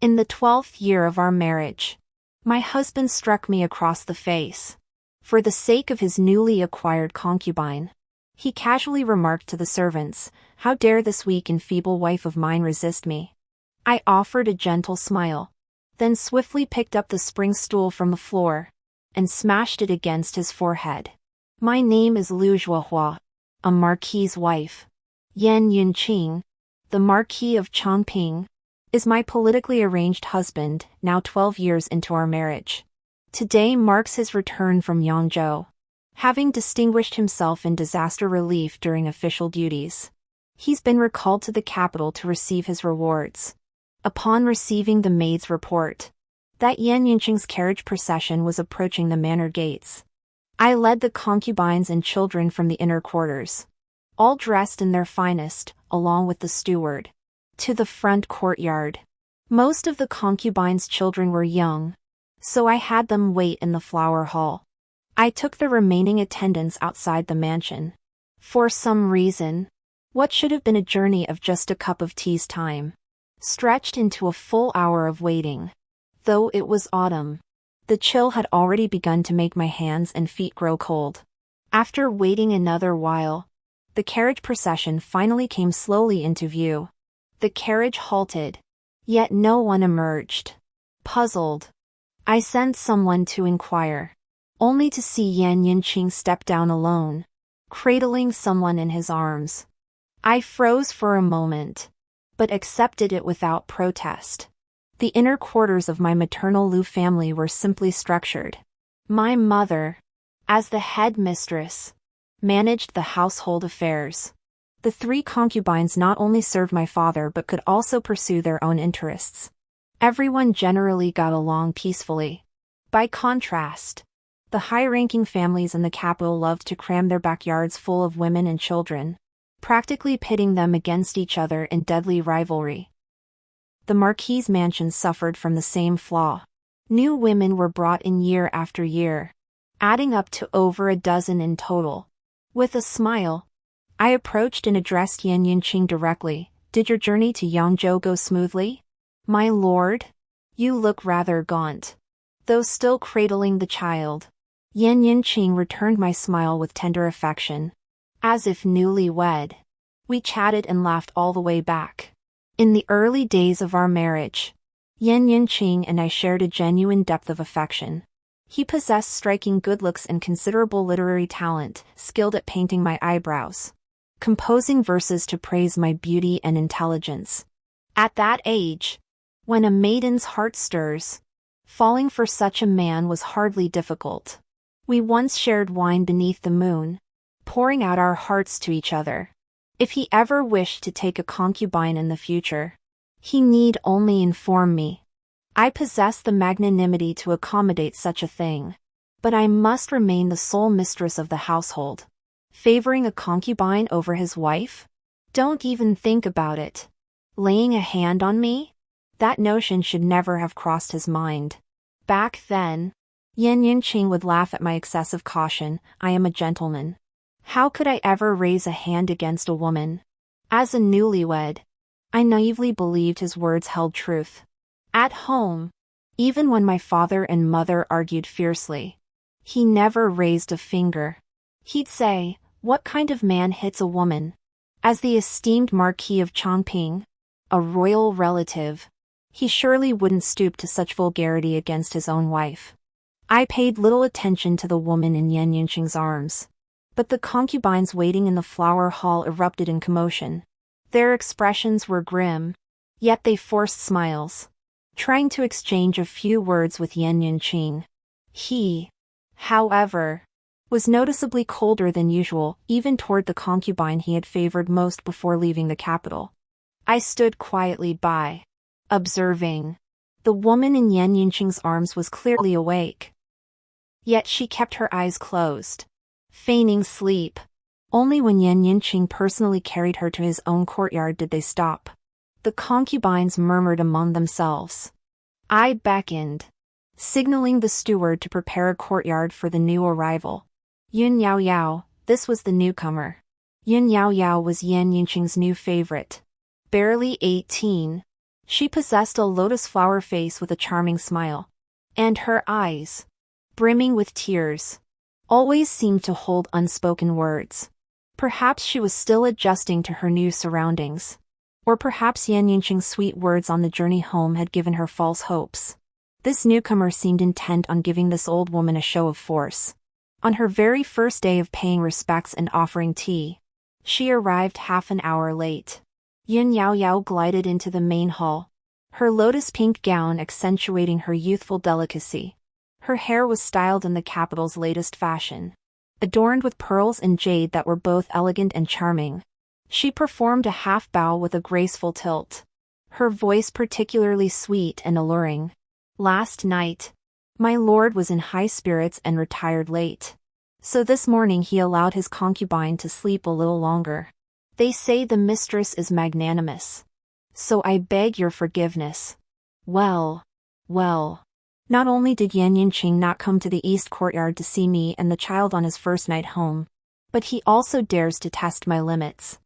In the 12th year of our marriage, my husband struck me across the face. For the sake of his newly acquired concubine, he casually remarked to the servants, "How dare this weak and feeble wife of mine resist me?" I offered a gentle smile, then swiftly picked up the spring stool from the floor and smashed it against his forehead. "My name is Lu Zhuohua, a marquis's wife. Yan Yunqing, the Marquis of Chongping, is my politically arranged husband, now 12 years into our marriage. Today marks his return from Yangzhou, having distinguished himself in disaster relief during official duties. He's been recalled to the capital to receive his rewards." Upon receiving the maid's report that Yan Yunqing's carriage procession was approaching the manor gates, I led the concubines and children from the inner quarters, all dressed in their finest, along with the steward, to the front courtyard. Most of the concubines' children were young, so I had them wait in the flower hall. I took the remaining attendants outside the mansion. For some reason, what should have been a journey of just a cup of tea's time stretched into a full hour of waiting. Though it was autumn, the chill had already begun to make my hands and feet grow cold. After waiting another while, the carriage procession finally came slowly into view. The carriage halted, yet no one emerged. Puzzled, I sent someone to inquire, only to see Yan Yunqing step down alone, cradling someone in his arms. I froze for a moment, but accepted it without protest. The inner quarters of my maternal Lu family were simply structured. My mother, as the head mistress, managed the household affairs. The 3 concubines not only served my father but could also pursue their own interests. Everyone generally got along peacefully. By contrast, the high-ranking families in the capital loved to cram their backyards full of women and children, practically pitting them against each other in deadly rivalry. The Marquis's mansion suffered from the same flaw. New women were brought in year after year, adding up to over a dozen in total. With a smile, I approached and addressed Yan Yunqing directly. "Did your journey to Yangzhou go smoothly? My lord, you look rather gaunt, though still cradling the child." Yan Yunqing returned my smile with tender affection. As if newly wed, we chatted and laughed all the way back. In the early days of our marriage, Yan Yunqing and I shared a genuine depth of affection. He possessed striking good looks and considerable literary talent, skilled at painting my eyebrows, composing verses to praise my beauty and intelligence. At that age, when a maiden's heart stirs, falling for such a man was hardly difficult. We once shared wine beneath the moon, pouring out our hearts to each other. If he ever wished to take a concubine in the future, he need only inform me. I possess the magnanimity to accommodate such a thing. But I must remain the sole mistress of the household. Favoring a concubine over his wife? Don't even think about it. Laying a hand on me? That notion should never have crossed his mind. Back then, Yan Yunqing would laugh at my excessive caution. "I am a gentleman. How could I ever raise a hand against a woman?" As a newlywed, I naively believed his words held truth. At home, even when my father and mother argued fiercely, he never raised a finger. He'd say, "What kind of man hits a woman?" As the esteemed Marquis of Chongping, a royal relative, he surely wouldn't stoop to such vulgarity against his own wife. I paid little attention to the woman in Yan Yunqing's arms, but the concubines waiting in the flower hall erupted in commotion. Their expressions were grim, yet they forced smiles, trying to exchange a few words with Yan Yunqing. He, however, was noticeably colder than usual, even toward the concubine he had favored most before leaving the capital. I stood quietly by, observing. The woman in Yan Yunqing's arms was clearly awake, yet she kept her eyes closed, feigning sleep. Only when Yan Yunqing personally carried her to his own courtyard did they stop. The concubines murmured among themselves. I beckoned, signaling the steward to prepare a courtyard for the new arrival. Yun Yao Yao, this was the newcomer. Yun Yao Yao was Yan Yunqing's new favorite. Barely 18, She possessed a lotus flower face with a charming smile. And her eyes, brimming with tears, always seemed to hold unspoken words. Perhaps she was still adjusting to her new surroundings. Or perhaps Yan Yinqing's sweet words on the journey home had given her false hopes. This newcomer seemed intent on giving this old woman a show of force. On her very first day of paying respects and offering tea, she arrived half an hour late. Yin Yao Yao glided into the main hall, her lotus-pink gown accentuating her youthful delicacy. Her hair was styled in the capital's latest fashion, adorned with pearls and jade that were both elegant and charming. She performed a half bow with a graceful tilt, her voice particularly sweet and alluring. Last night, my lord was in high spirits and retired late. So this morning he allowed his concubine to sleep a little longer. They say the mistress is magnanimous. So I beg your forgiveness. Well. Not only did Yan Yinqing not come to the east courtyard to see me and the child on his first night home, but he also dares to test my limits.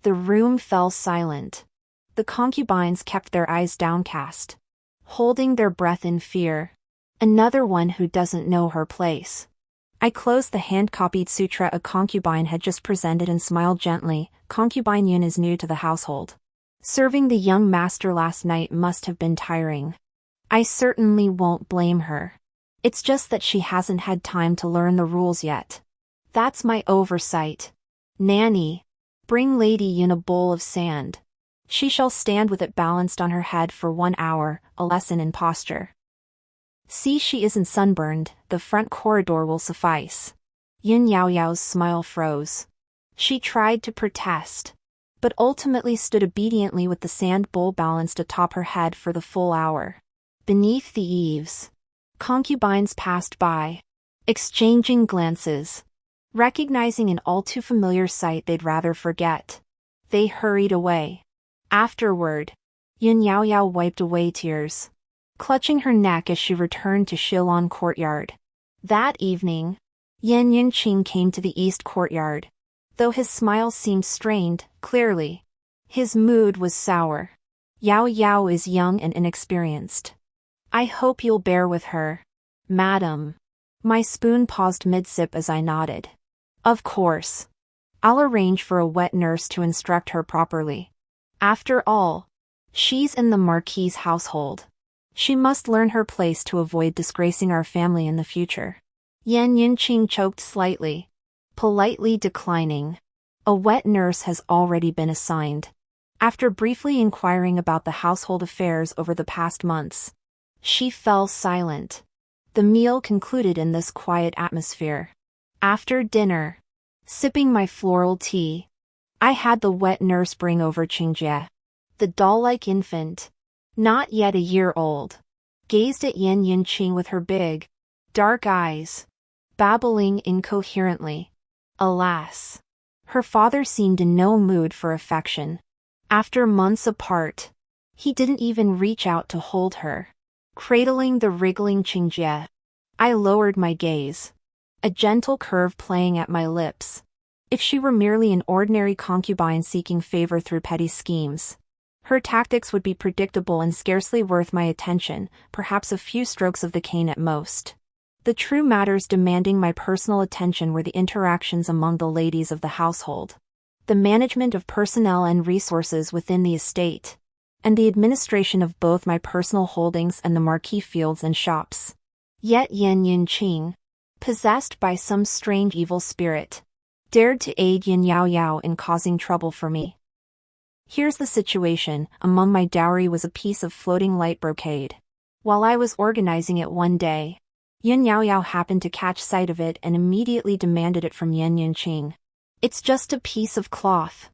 The room fell silent. The concubines kept their eyes downcast, holding their breath in fear. Another one who doesn't know her place. I closed the hand-copied sutra a concubine had just presented and smiled gently. Concubine Yun is new to the household. Serving the young master last night must have been tiring. I certainly won't blame her. It's just that she hasn't had time to learn the rules yet. That's my oversight. Nanny, bring Lady Yun a bowl of sand. She shall stand with it balanced on her head for 1 hour, a lesson in posture. See she isn't sunburned, the front corridor will suffice. Yin Yao Yao's smile froze. She tried to protest, but ultimately stood obediently with the sand bowl balanced atop her head for the full hour. Beneath the eaves, concubines passed by, exchanging glances. Recognizing an all too familiar sight they'd rather forget, they hurried away. Afterward, Yin Yao Yao wiped away tears, clutching her neck as she returned to Shilon courtyard. That evening, Yan Yinqing came to the east courtyard. Though his smile seemed strained, clearly, his mood was sour. Yao Yao is young and inexperienced. I hope you'll bear with her, madam. My spoon paused mid-sip as I nodded. Of course. I'll arrange for a wet nurse to instruct her properly. After all, she's in the Marquis's household. She must learn her place to avoid disgracing our family in the future. Yan Yinqing choked slightly, politely declining. A wet nurse has already been assigned. After briefly inquiring about the household affairs over the past months, she fell silent. The meal concluded in this quiet atmosphere. After dinner, sipping my floral tea, I had the wet nurse bring over Qingjie. The doll-like infant, not yet a year old, gazed at Yan Yinqing with her big, dark eyes, babbling incoherently. Alas, her father seemed in no mood for affection. After months apart, he didn't even reach out to hold her. Cradling the wriggling Qingjie, I lowered my gaze, a gentle curve playing at my lips. If she were merely an ordinary concubine seeking favor through petty schemes, her tactics would be predictable and scarcely worth my attention, perhaps a few strokes of the cane at most. The true matters demanding my personal attention were the interactions among the ladies of the household, the management of personnel and resources within the estate, and the administration of both my personal holdings and the Marquis fields and shops. Yet Yan Yinqing, possessed by some strange evil spirit, dared to aid Yin Yao Yao in causing trouble for me. Here's the situation. Among my dowry was a piece of floating light brocade. While I was organizing it one day, Yin Yao Yao happened to catch sight of it and immediately demanded it from Yan Yinqing. It's just a piece of cloth.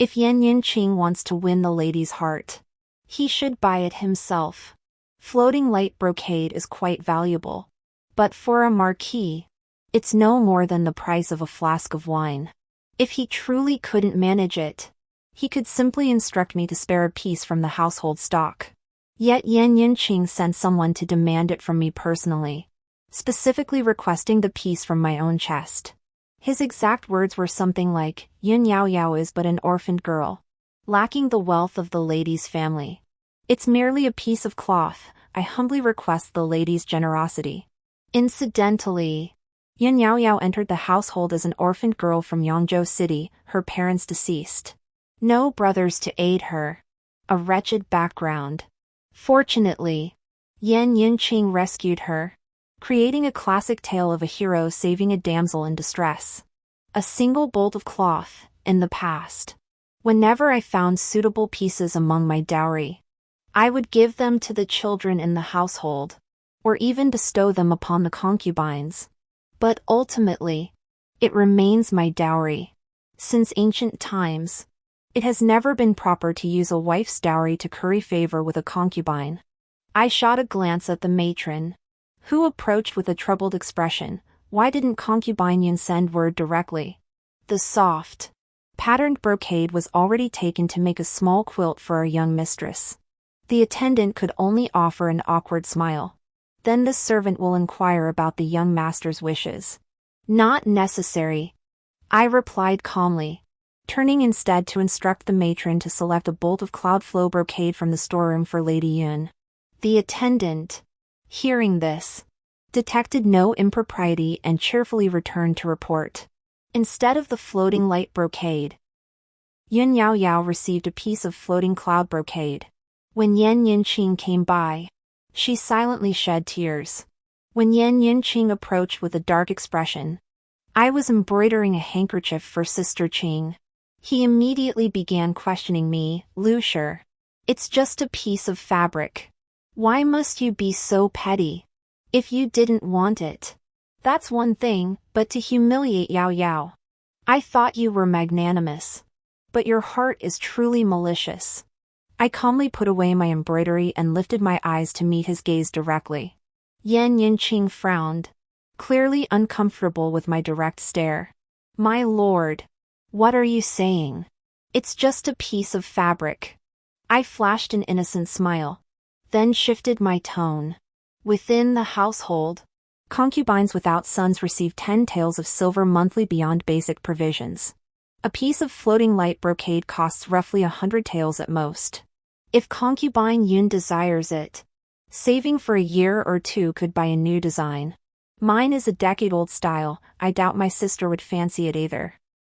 If Yan Yinqing wants to win the lady's heart, he should buy it himself. Floating light brocade is quite valuable. But for a marquis, it's no more than the price of a flask of wine. If he truly couldn't manage it, he could simply instruct me to spare a piece from the household stock. Yet Yan Yinqing sent someone to demand it from me personally, specifically requesting the piece from my own chest. His exact words were something like, Yin Yao Yao is but an orphaned girl, lacking the wealth of the lady's family. It's merely a piece of cloth. I humbly request the lady's generosity. Incidentally, Yin Yao Yao entered the household as an orphaned girl from Yangzhou City, her parents deceased. No brothers to aid her. A wretched background. Fortunately, Yan Yinqing rescued her, creating a classic tale of a hero saving a damsel in distress. A single bolt of cloth. In the past, whenever I found suitable pieces among my dowry, I would give them to the children in the household, or even bestow them upon the concubines. But ultimately, it remains my dowry. Since ancient times, it has never been proper to use a wife's dowry to curry favor with a concubine. I shot a glance at the matron, who approached with a troubled expression. Why didn't concubine Yin send word directly? The soft, patterned brocade was already taken to make a small quilt for our young mistress. The attendant could only offer an awkward smile. Then the servant will inquire about the young master's wishes. Not necessary, I replied calmly, turning instead to instruct the matron to select a bolt of cloud flow brocade from the storeroom for Lady Yun. The attendant, hearing this, detected no impropriety and cheerfully returned to report. Instead of the floating light brocade, Yun Yao Yao received a piece of floating cloud brocade. When Yan Yinqing came by, she silently shed tears. When Yan Yinqing approached with a dark expression, I was embroidering a handkerchief for Sister Qing. He immediately began questioning me. Lucier, it's just a piece of fabric. Why must you be so petty? If you didn't want it, that's one thing, but to humiliate Yao Yao. I thought you were magnanimous, but your heart is truly malicious. I calmly put away my embroidery and lifted my eyes to meet his gaze directly. Yan Yinqing frowned, clearly uncomfortable with my direct stare. My lord, what are you saying? It's just a piece of fabric. I flashed an innocent smile, then shifted my tone. Within the household, concubines without sons receive 10 taels of silver monthly beyond basic provisions. A piece of floating light brocade costs roughly 100 taels at most. If concubine Yun desires it, saving for a year or two could buy a new design. Mine is a decade-old style. I doubt my sister would fancy it either.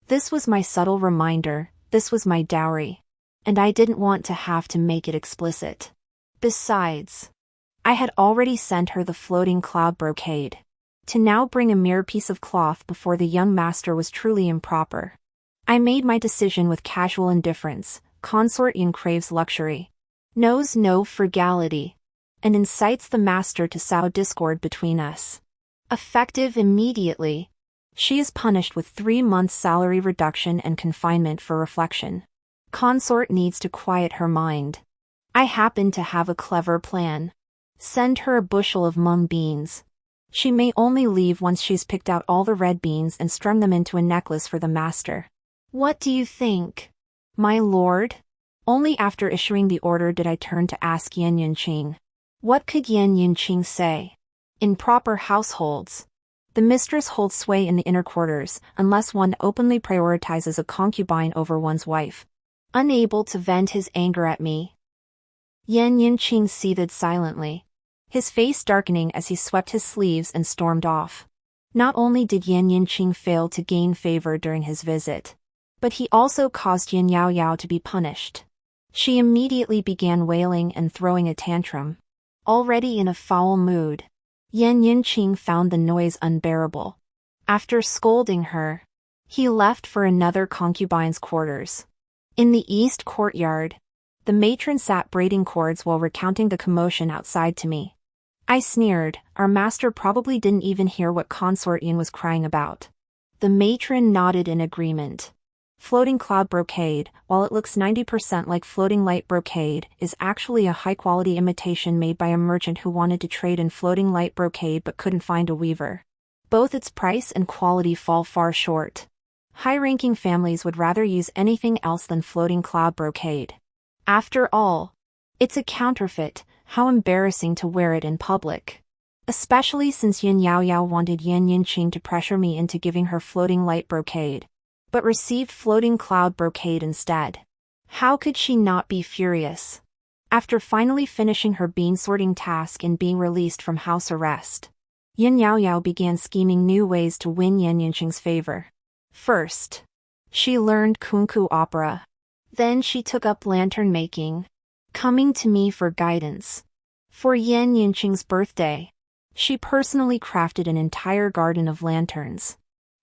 This was my subtle reminder, this was my dowry, and I didn't want to have to make it explicit. Besides, I had already sent her the floating cloud brocade. To now bring a mere piece of cloth before the young master was truly improper. I made my decision with casual indifference. Consort Yin craves luxury, knows no frugality, and incites the master to sow discord between us. Effective immediately, she is punished with 3 months' salary reduction and confinement for reflection. Consort needs to quiet her mind. I happen to have a clever plan. Send her a bushel of mung beans. She may only leave once she's picked out all the red beans and strung them into a necklace for the master. What do you think, my lord? Only after issuing the order did I turn to ask Yan Yinqing. What could Yan Yinqing say? In proper households, the mistress holds sway in the inner quarters, unless one openly prioritizes a concubine over one's wife. Unable to vent his anger at me, Yan Yinqing seethed silently, his face darkening as he swept his sleeves and stormed off. Not only did Yan Yinqing fail to gain favor during his visit, but he also caused Yin Yao Yao to be punished. She immediately began wailing and throwing a tantrum. Already in a foul mood, Yan Yinqing found the noise unbearable. After scolding her, he left for another concubine's quarters. In the east courtyard, the matron sat braiding cords while recounting the commotion outside to me. I sneered. Our master probably didn't even hear what Consort Yin was crying about. The matron nodded in agreement. Floating cloud brocade, while it looks 90% like floating light brocade, is actually a high-quality imitation made by a merchant who wanted to trade in floating light brocade but couldn't find a weaver. Both its price and quality fall far short. High-ranking families would rather use anything else than floating cloud brocade. After all, it's a counterfeit. How embarrassing to wear it in public. Especially since Yin Yao Yao wanted Yan Yinqing to pressure me into giving her floating light brocade, but received floating cloud brocade instead. How could she not be furious? After finally finishing her bean sorting task and being released from house arrest, Yin Yaoyao began scheming new ways to win Yan Yinqing's favor. First, she learned kunku opera. Then she took up lantern making, coming to me for guidance. For Yan Yinqing's birthday, she personally crafted an entire garden of lanterns.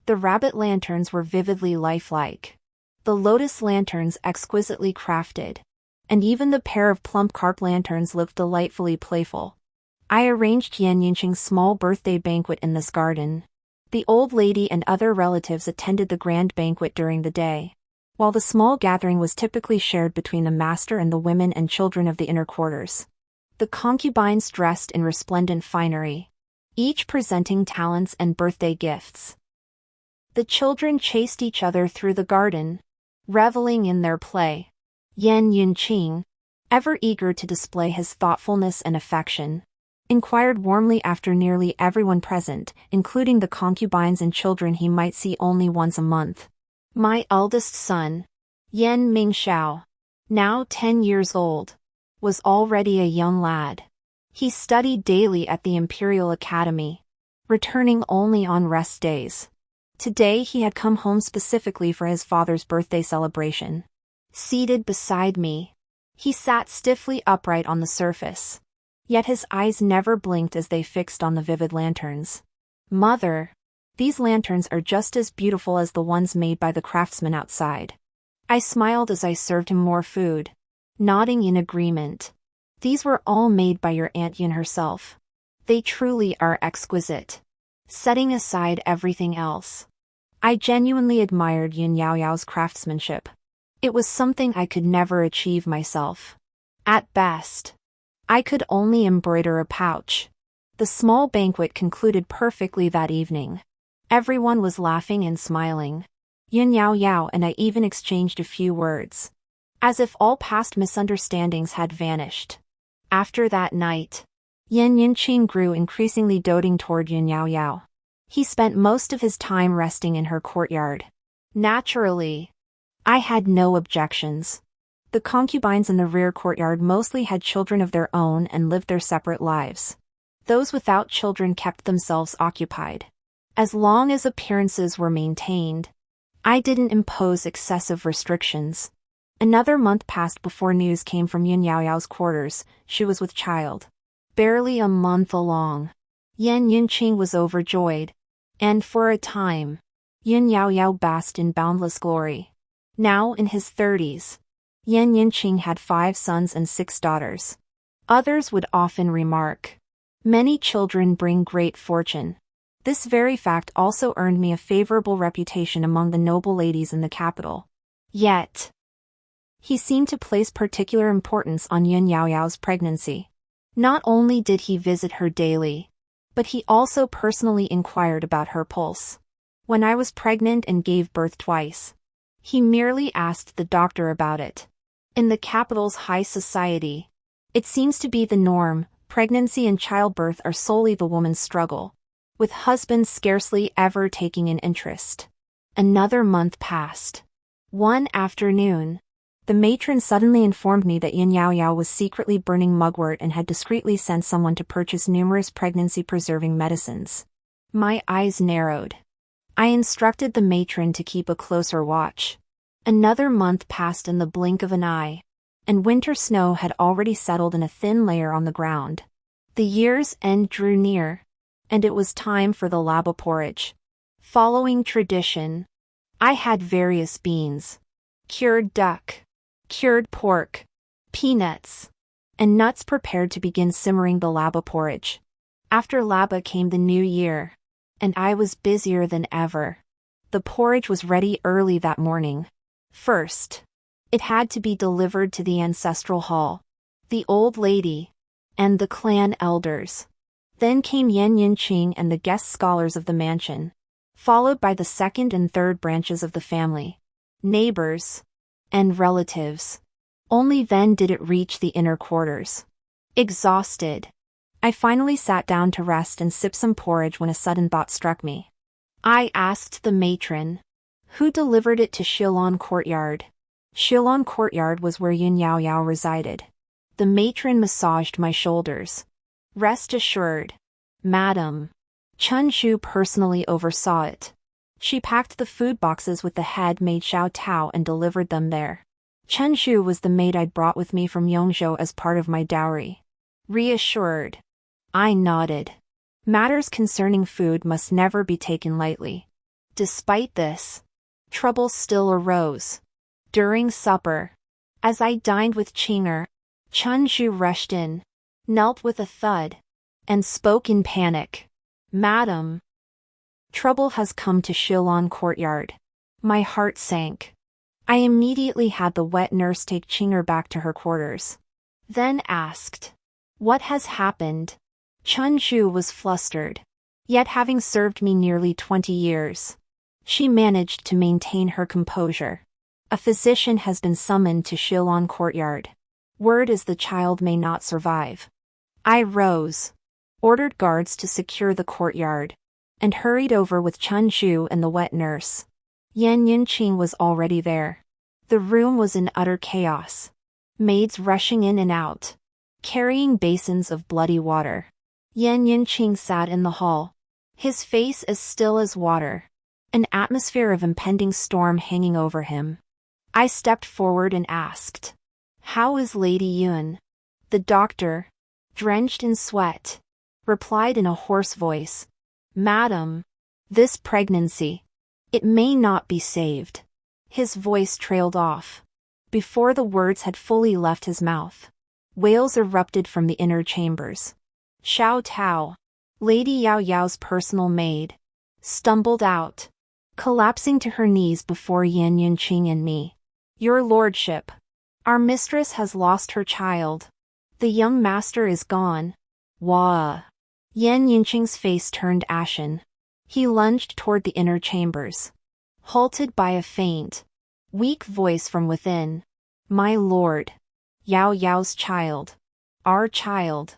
The rabbit lanterns were vividly lifelike, the lotus lanterns exquisitely crafted, and even the pair of plump carp lanterns looked delightfully playful. I arranged Yan Yinqing's small birthday banquet in this garden. The old lady and other relatives attended the grand banquet during the day, while the small gathering was typically shared between the master and the women and children of the inner quarters. The concubines dressed in resplendent finery, each presenting talents and birthday gifts. The children chased each other through the garden, reveling in their play. Yan Yinqing, ever eager to display his thoughtfulness and affection, inquired warmly after nearly everyone present, including the concubines and children he might see only once a month. My eldest son, Yan Mingxiao, now 10 years old, was already a young lad. He studied daily at the Imperial Academy, returning only on rest days. Today he had come home specifically for his father's birthday celebration. Seated beside me, he sat stiffly upright on the surface, yet his eyes never blinked as they fixed on the vivid lanterns. Mother, these lanterns are just as beautiful as the ones made by the craftsman outside. I smiled as I served him more food, nodding in agreement. These were all made by your Aunt Yin herself. They truly are exquisite. Setting aside everything else, I genuinely admired Yin Yaoyao's craftsmanship. It was something I could never achieve myself. At best, I could only embroider a pouch. The small banquet concluded perfectly that evening. Everyone was laughing and smiling. Yin Yaoyao and I even exchanged a few words, as if all past misunderstandings had vanished. After that night, Yan Yinqing grew increasingly doting toward Yin Yaoyao. He spent most of his time resting in her courtyard. Naturally, I had no objections. The concubines in the rear courtyard mostly had children of their own and lived their separate lives. Those without children kept themselves occupied. As long as appearances were maintained, I didn't impose excessive restrictions. Another month passed before news came from Yin Yaoyao's quarters. She was with child. Barely a month along, Yan Yinqing was overjoyed, and for a time, Yin Yaoyao basked in boundless glory. Now in his 30s, Yan Yinqing had 5 sons and 6 daughters. Others would often remark, "Many children bring great fortune." This very fact also earned me a favorable reputation among the noble ladies in the capital. Yet, he seemed to place particular importance on Yin Yaoyao's pregnancy. Not only did he visit her daily, but he also personally inquired about her pulse. When I was pregnant and gave birth twice, he merely asked the doctor about it. In the capital's high society, it seems to be the norm. Pregnancy and childbirth are solely the woman's struggle, with husbands scarcely ever taking an interest. Another month passed. One afternoon, the matron suddenly informed me that Yin Yaoyao was secretly burning mugwort and had discreetly sent someone to purchase numerous pregnancy-preserving medicines. My eyes narrowed. I instructed the matron to keep a closer watch. Another month passed in the blink of an eye, and winter snow had already settled in a thin layer on the ground. The year's end drew near, and it was time for the laba porridge. Following tradition, I had various beans, cured duck, cured pork, peanuts, and nuts prepared to begin simmering the laba porridge. After laba came the new year, and I was busier than ever. The porridge was ready early that morning. First, it had to be delivered to the ancestral hall, the old lady, and the clan elders. Then came Yan Yinqing and the guest scholars of the mansion, followed by the second and third branches of the family, neighbors, and relatives. Only then did it reach the inner quarters. Exhausted, I finally sat down to rest and sip some porridge when a sudden thought struck me. I asked the matron, who delivered it to Shilon Courtyard. Shilon Courtyard was where Yin Yaoyao resided. The matron massaged my shoulders. Rest assured, madam. Chun-Shu personally oversaw it. She packed the food boxes with the head-maid Xiao Tao and delivered them there. Chun-Shu was the maid I'd brought with me from Yongzhou as part of my dowry. Reassured, I nodded. Matters concerning food must never be taken lightly. Despite this, trouble still arose. During supper, as I dined with Qinger, Chun-Shu rushed in, knelt with a thud, and spoke in panic. Madam, trouble has come to Shilon Courtyard. My heart sank. I immediately had the wet nurse take Qinger back to her quarters. Then asked, what has happened? Chun-Shu was flustered. Yet having served me nearly 20 years, she managed to maintain her composure. A physician has been summoned to Shilon Courtyard. Word is the child may not survive. I rose, ordered guards to secure the courtyard, and hurried over with Chun-Shu and the wet nurse. Yan Yinqing was already there. The room was in utter chaos. Maids rushing in and out, carrying basins of bloody water. Yan Yinqing sat in the hall, his face as still as water, an atmosphere of impending storm hanging over him. I stepped forward and asked, how is Lady Yun? The doctor, drenched in sweat, replied in a hoarse voice, Madam, this pregnancy, it may not be saved. His voice trailed off. Before the words had fully left his mouth, wails erupted from the inner chambers. Xiao Tao, Lady Yao Yao's personal maid, stumbled out, collapsing to her knees before Yan Yunqing and me. Your lordship, our mistress has lost her child. The young master is gone. Wah. Yan Yunqing's face turned ashen. He lunged toward the inner chambers, halted by a faint, weak voice from within. My lord, Yao Yao's child, our child,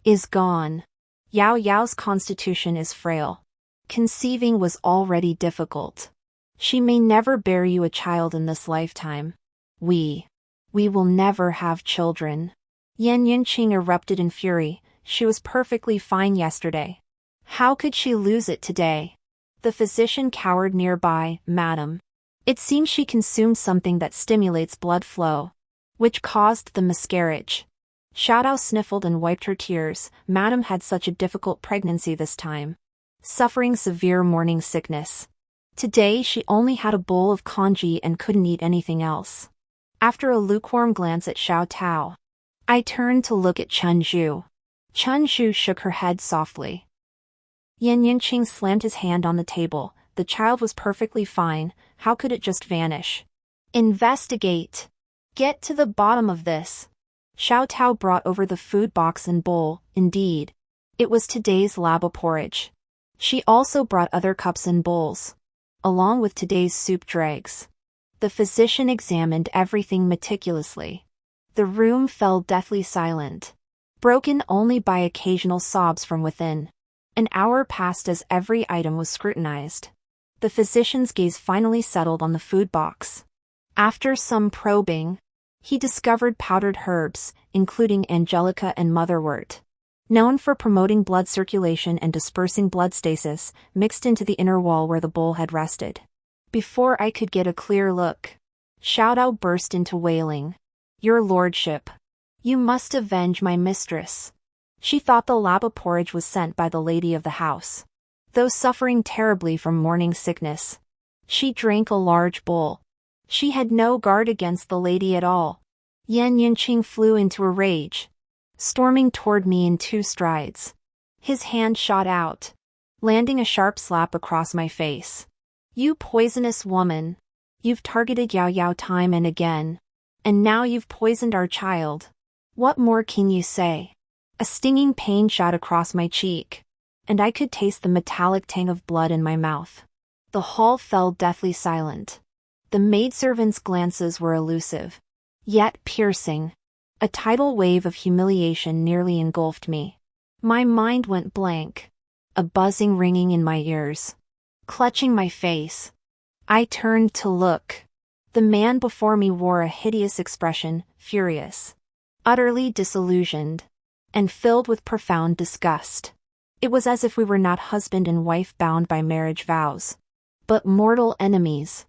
is gone. Yao Yao's constitution is frail. Conceiving was already difficult. She may never bear you a child in this lifetime. We will never have children. Yan Yunqing erupted in fury. She was perfectly fine yesterday. How could she lose it today? The physician cowered nearby. Madam, it seems she consumed something that stimulates blood flow, which caused the miscarriage. Xiao Dao sniffled and wiped her tears. Madam had such a difficult pregnancy this time, suffering severe morning sickness. Today she only had a bowl of congee and couldn't eat anything else. After a lukewarm glance at Xiao Tao, I turned to look at Chun-Shu. Chun-Shu shook her head softly. Yan Yinqing slammed his hand on the table. The child was perfectly fine. How could it just vanish? Investigate. Get to the bottom of this. Xiao Tao brought over the food box and bowl. Indeed, it was today's labo porridge. She also brought other cups and bowls, along with today's soup dregs. The physician examined everything meticulously. The room fell deathly silent, broken only by occasional sobs from within. An hour passed as every item was scrutinized. The physician's gaze finally settled on the food box. After some probing, he discovered powdered herbs, including angelica and motherwort, known for promoting blood circulation and dispersing blood stasis, mixed into the inner wall where the bowl had rested. Before I could get a clear look, Xiao Dao burst into wailing. Your lordship, you must avenge my mistress. She thought the labo porridge was sent by the lady of the house. Though suffering terribly from morning sickness, she drank a large bowl. She had no guard against the lady at all. Yan Yinqing flew into a rage, storming toward me in 2 strides. His hand shot out, landing a sharp slap across my face. You poisonous woman. You've targeted Yao Yao time and again, and now you've poisoned our child. What more can you say? A stinging pain shot across my cheek, and I could taste the metallic tang of blood in my mouth. The hall fell deathly silent. The maidservants' glances were elusive, yet piercing. A tidal wave of humiliation nearly engulfed me. My mind went blank, a buzzing ringing in my ears. Clutching my face, I turned to look. The man before me wore a hideous expression, furious, utterly disillusioned, and filled with profound disgust. It was as if we were not husband and wife bound by marriage vows, but mortal enemies.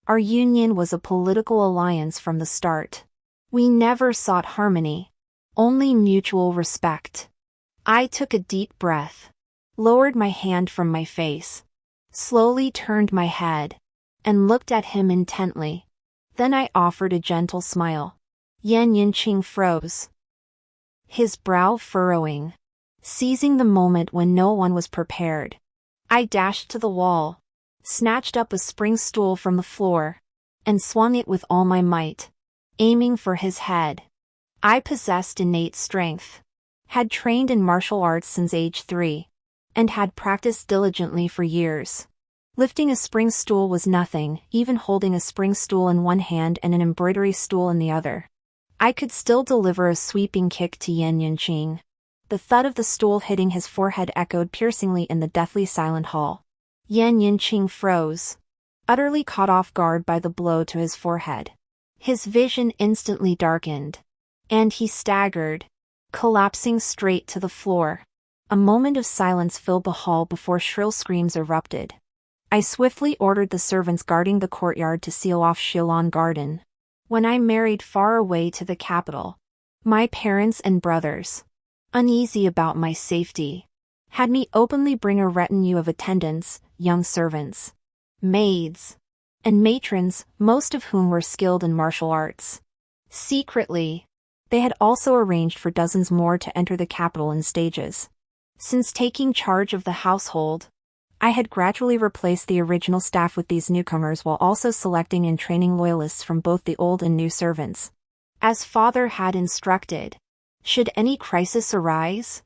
Our union was a political alliance from the start. We never sought harmony, only mutual respect. I took a deep breath, lowered my hand from my face, slowly turned my head, and looked at him intently. Then I offered a gentle smile. Yan Yinqing froze, his brow furrowing, seizing the moment when no one was prepared. I dashed to the wall, snatched up a spring stool from the floor, and swung it with all my might, aiming for his head. I possessed innate strength, had trained in martial arts since age 3, and had practiced diligently for years. Lifting a spring stool was nothing, even holding a spring stool in one hand and an embroidery stool in the other. I could still deliver a sweeping kick to Yan Yinqing. The thud of the stool hitting his forehead echoed piercingly in the deathly silent hall. Yan Yinqing froze, utterly caught off guard by the blow to his forehead. His vision instantly darkened, and he staggered, collapsing straight to the floor. A moment of silence filled the hall before shrill screams erupted. I swiftly ordered the servants guarding the courtyard to seal off Shilon Garden. When I married far away to the capital, my parents and brothers, uneasy about my safety, had me openly bring a retinue of attendants, young servants, maids, and matrons, most of whom were skilled in martial arts. Secretly, they had also arranged for dozens more to enter the capital in stages. Since taking charge of the household, I had gradually replaced the original staff with these newcomers while also selecting and training loyalists from both the old and new servants. As father had instructed, should any crisis arise,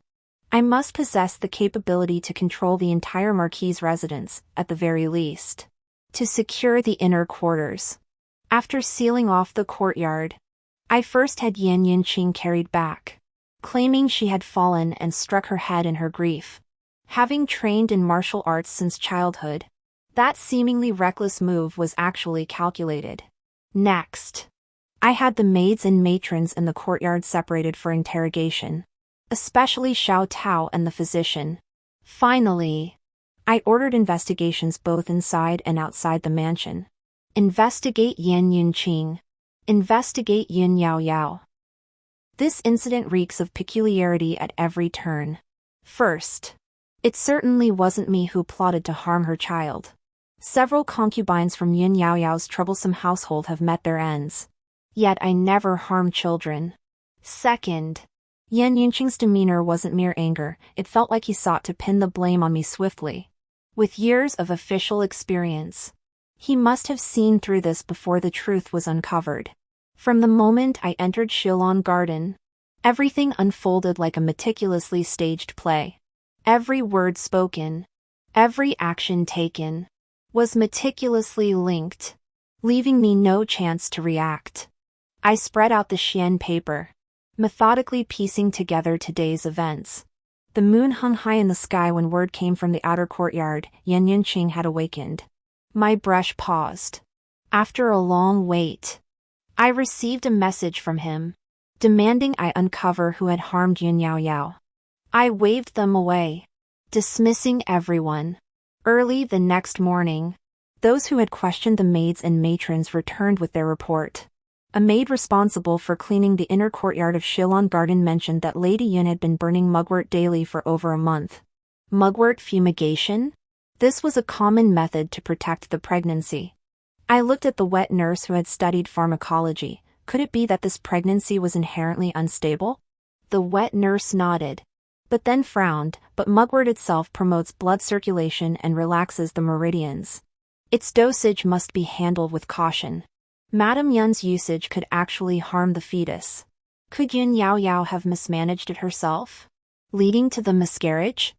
I must possess the capability to control the entire Marquis' residence, at the very least, to secure the inner quarters. After sealing off the courtyard, I first had Yan Yinqing carried back, claiming she had fallen and struck her head in her grief. Having trained in martial arts since childhood, that seemingly reckless move was actually calculated. Next, I had the maids and matrons in the courtyard separated for interrogation, especially Xiao Tao and the physician. Finally, I ordered investigations both inside and outside the mansion. Investigate Yan Yinqing. Investigate Yin Yao Yao. This incident reeks of peculiarity at every turn. First, it certainly wasn't me who plotted to harm her child. Several concubines from Yin Yao Yao's troublesome household have met their ends. Yet I never harm children. Second, Yan Yinqing's demeanor wasn't mere anger, it felt like he sought to pin the blame on me swiftly. With years of official experience, he must have seen through this before the truth was uncovered. From the moment I entered Shilon Garden, everything unfolded like a meticulously staged play. Every word spoken, every action taken, was meticulously linked, leaving me no chance to react. I spread out the Xian paper, methodically piecing together today's events. The moon hung high in the sky when word came from the outer courtyard. Yan Yinqing had awakened. My brush paused. After a long wait, I received a message from him, demanding I uncover who had harmed Yin Yao Yao. I waved them away, dismissing everyone. Early the next morning, those who had questioned the maids and matrons returned with their report. A maid responsible for cleaning the inner courtyard of Shilon Garden mentioned that Lady Yun had been burning mugwort daily for over a month. Mugwort fumigation? This was a common method to protect the pregnancy. I looked at the wet nurse who had studied pharmacology. Could it be that this pregnancy was inherently unstable? The wet nurse nodded, but then frowned. But mugwort itself promotes blood circulation and relaxes the meridians. Its dosage must be handled with caution. Madame Yun's usage could actually harm the fetus. Could Yin Yao Yao have mismanaged it herself, leading to the miscarriage?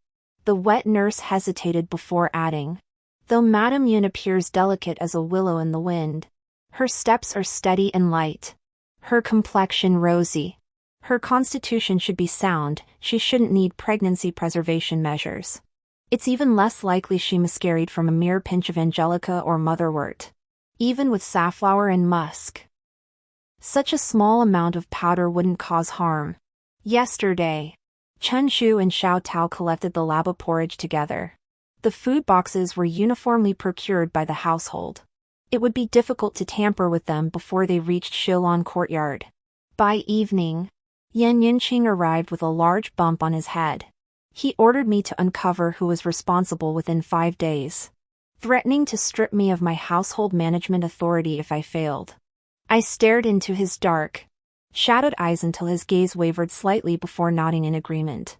The wet nurse hesitated before adding, though Madame Yun appears delicate as a willow in the wind, her steps are steady and light, her complexion rosy. Her constitution should be sound, she shouldn't need pregnancy preservation measures. It's even less likely she miscarried from a mere pinch of angelica or motherwort. Even with safflower and musk, Such a small amount of powder wouldn't cause harm. Yesterday, Chen Shu and Xiao Tao collected the lava porridge together. The food boxes were uniformly procured by the household. It would be difficult to tamper with them before they reached Shilon courtyard. By evening, Yan Yinqing arrived with a large bump on his head. He ordered me to uncover who was responsible within 5 days, threatening to strip me of my household management authority if I failed. I stared into his dark, shadowed eyes until his gaze wavered slightly before nodding in agreement.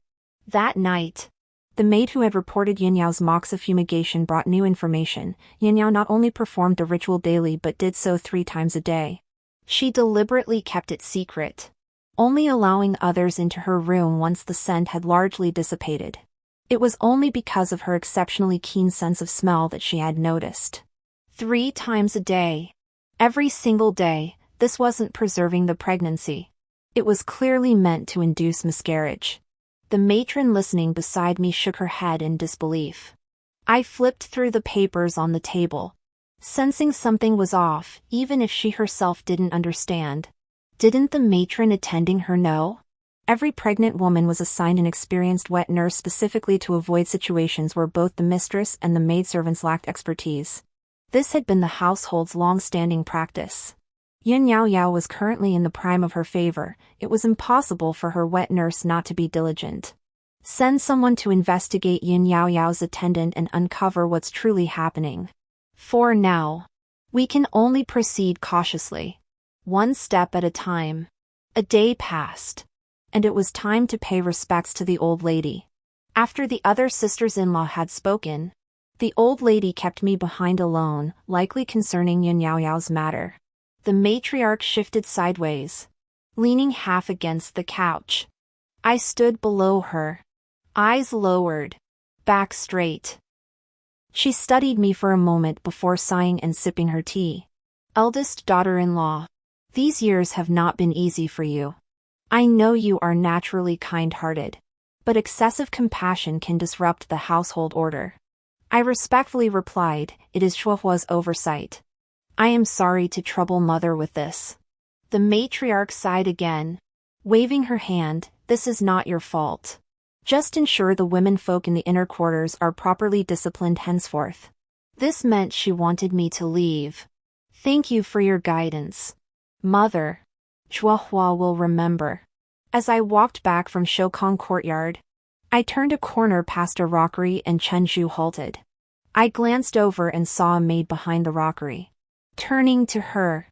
That night, the maid who had reported Yin Yao's moxa fumigation brought new information. Yin Yao not only performed the ritual daily but did so 3 times a day. She deliberately kept it secret, only allowing others into her room once the scent had largely dissipated. It was only because of her exceptionally keen sense of smell that she had noticed. 3 times a day. Every single day. This wasn't preserving the pregnancy. It was clearly meant to induce miscarriage. The matron listening beside me shook her head in disbelief. I flipped through the papers on the table, sensing something was off, even if she herself didn't understand. Didn't the matron attending her know? Every pregnant woman was assigned an experienced wet nurse specifically to avoid situations where both the mistress and the maidservants lacked expertise. This had been the household's long-standing practice. Yin Yao Yao was currently in the prime of her favor. It was impossible for her wet nurse not to be diligent. Send someone to investigate Yin Yao Yao's attendant and uncover what's truly happening. For now, we can only proceed cautiously, 1 step at a time. A day passed, and it was time to pay respects to the old lady. After the other sisters-in-law had spoken, the old lady kept me behind alone, likely concerning Yin Yao Yao's matter. The matriarch shifted sideways, leaning half against the couch. I stood below her, eyes lowered, back straight. She studied me for a moment before sighing and sipping her tea. Eldest daughter-in-law, these years have not been easy for you. I know you are naturally kind-hearted, but excessive compassion can disrupt the household order. I respectfully replied, it is Shuohua's oversight. I am sorry to trouble mother with this. The matriarch sighed again, waving her hand, this is not your fault. Just ensure the women folk in the inner quarters are properly disciplined henceforth. This meant she wanted me to leave. Thank you for your guidance, mother. Shuohua will remember. As I walked back from Shokong courtyard, I turned a corner past a rockery and Chen Zhu halted. I glanced over and saw a maid behind the rockery. Turning to her,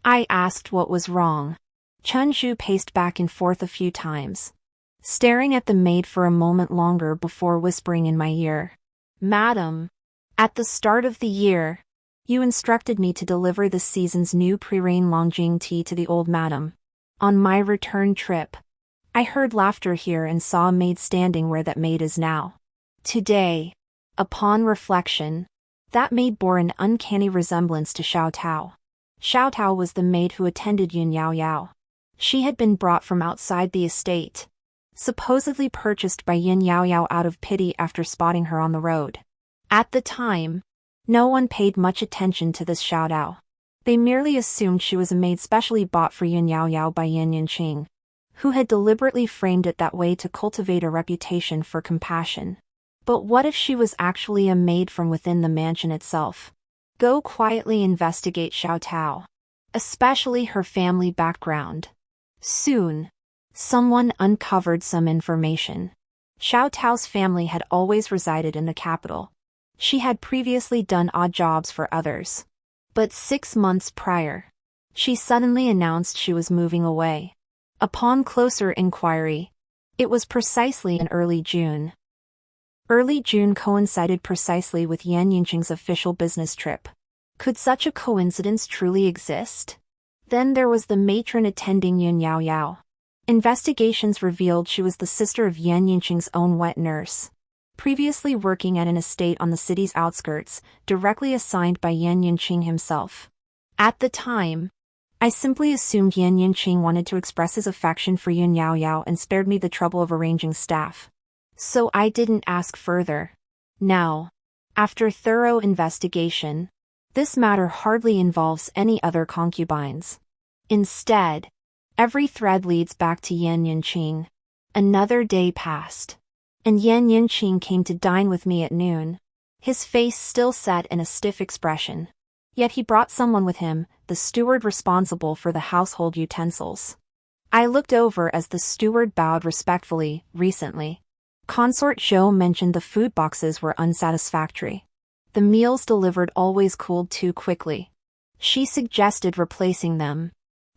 I asked what was wrong. Chen Zhu paced back and forth a few times, staring at the maid for a moment longer before whispering in my ear. Madam, at the start of the year, you instructed me to deliver this season's new pre-rain Longjing tea to the old madam. On my return trip, I heard laughter here and saw a maid standing where that maid is now. Today, upon reflection, that maid bore an uncanny resemblance to Xiao Tao. Xiao Tao was the maid who attended Yin Yao Yao. She had been brought from outside the estate, supposedly purchased by Yin Yao Yao out of pity after spotting her on the road. At the time, no one paid much attention to this Xiao Tao. They merely assumed she was a maid specially bought for Yin Yao Yao by Yan Yinqing, who had deliberately framed it that way to cultivate a reputation for compassion. But what if she was actually a maid from within the mansion itself? Go quietly investigate Xiao Tao, especially her family background. Soon, someone uncovered some information. Xiao Tao's family had always resided in the capital. She had previously done odd jobs for others. But 6 months prior, she suddenly announced she was moving away. Upon closer inquiry, it was precisely in early June. Early June coincided precisely with Yan Yinqing's official business trip. Could such a coincidence truly exist? Then there was the matron attending Yin Yao Yao. Investigations revealed she was the sister of Yan Yinqing's own wet nurse, previously working at an estate on the city's outskirts, directly assigned by Yan Yinqing himself. At the time, I simply assumed Yan Yinqing wanted to express his affection for Yin Yao Yao and spared me the trouble of arranging staff. So I didn't ask further. Now, after thorough investigation, this matter hardly involves any other concubines. Instead, every thread leads back to Yan Yunqing. Another day passed, and Yan Yunqing came to dine with me at noon. His face still set in a stiff expression. Yet he brought someone with him, the steward responsible for the household utensils. I looked over as the steward bowed respectfully. Recently, Consort Zhou mentioned the food boxes were unsatisfactory. The meals delivered always cooled too quickly. She suggested replacing them.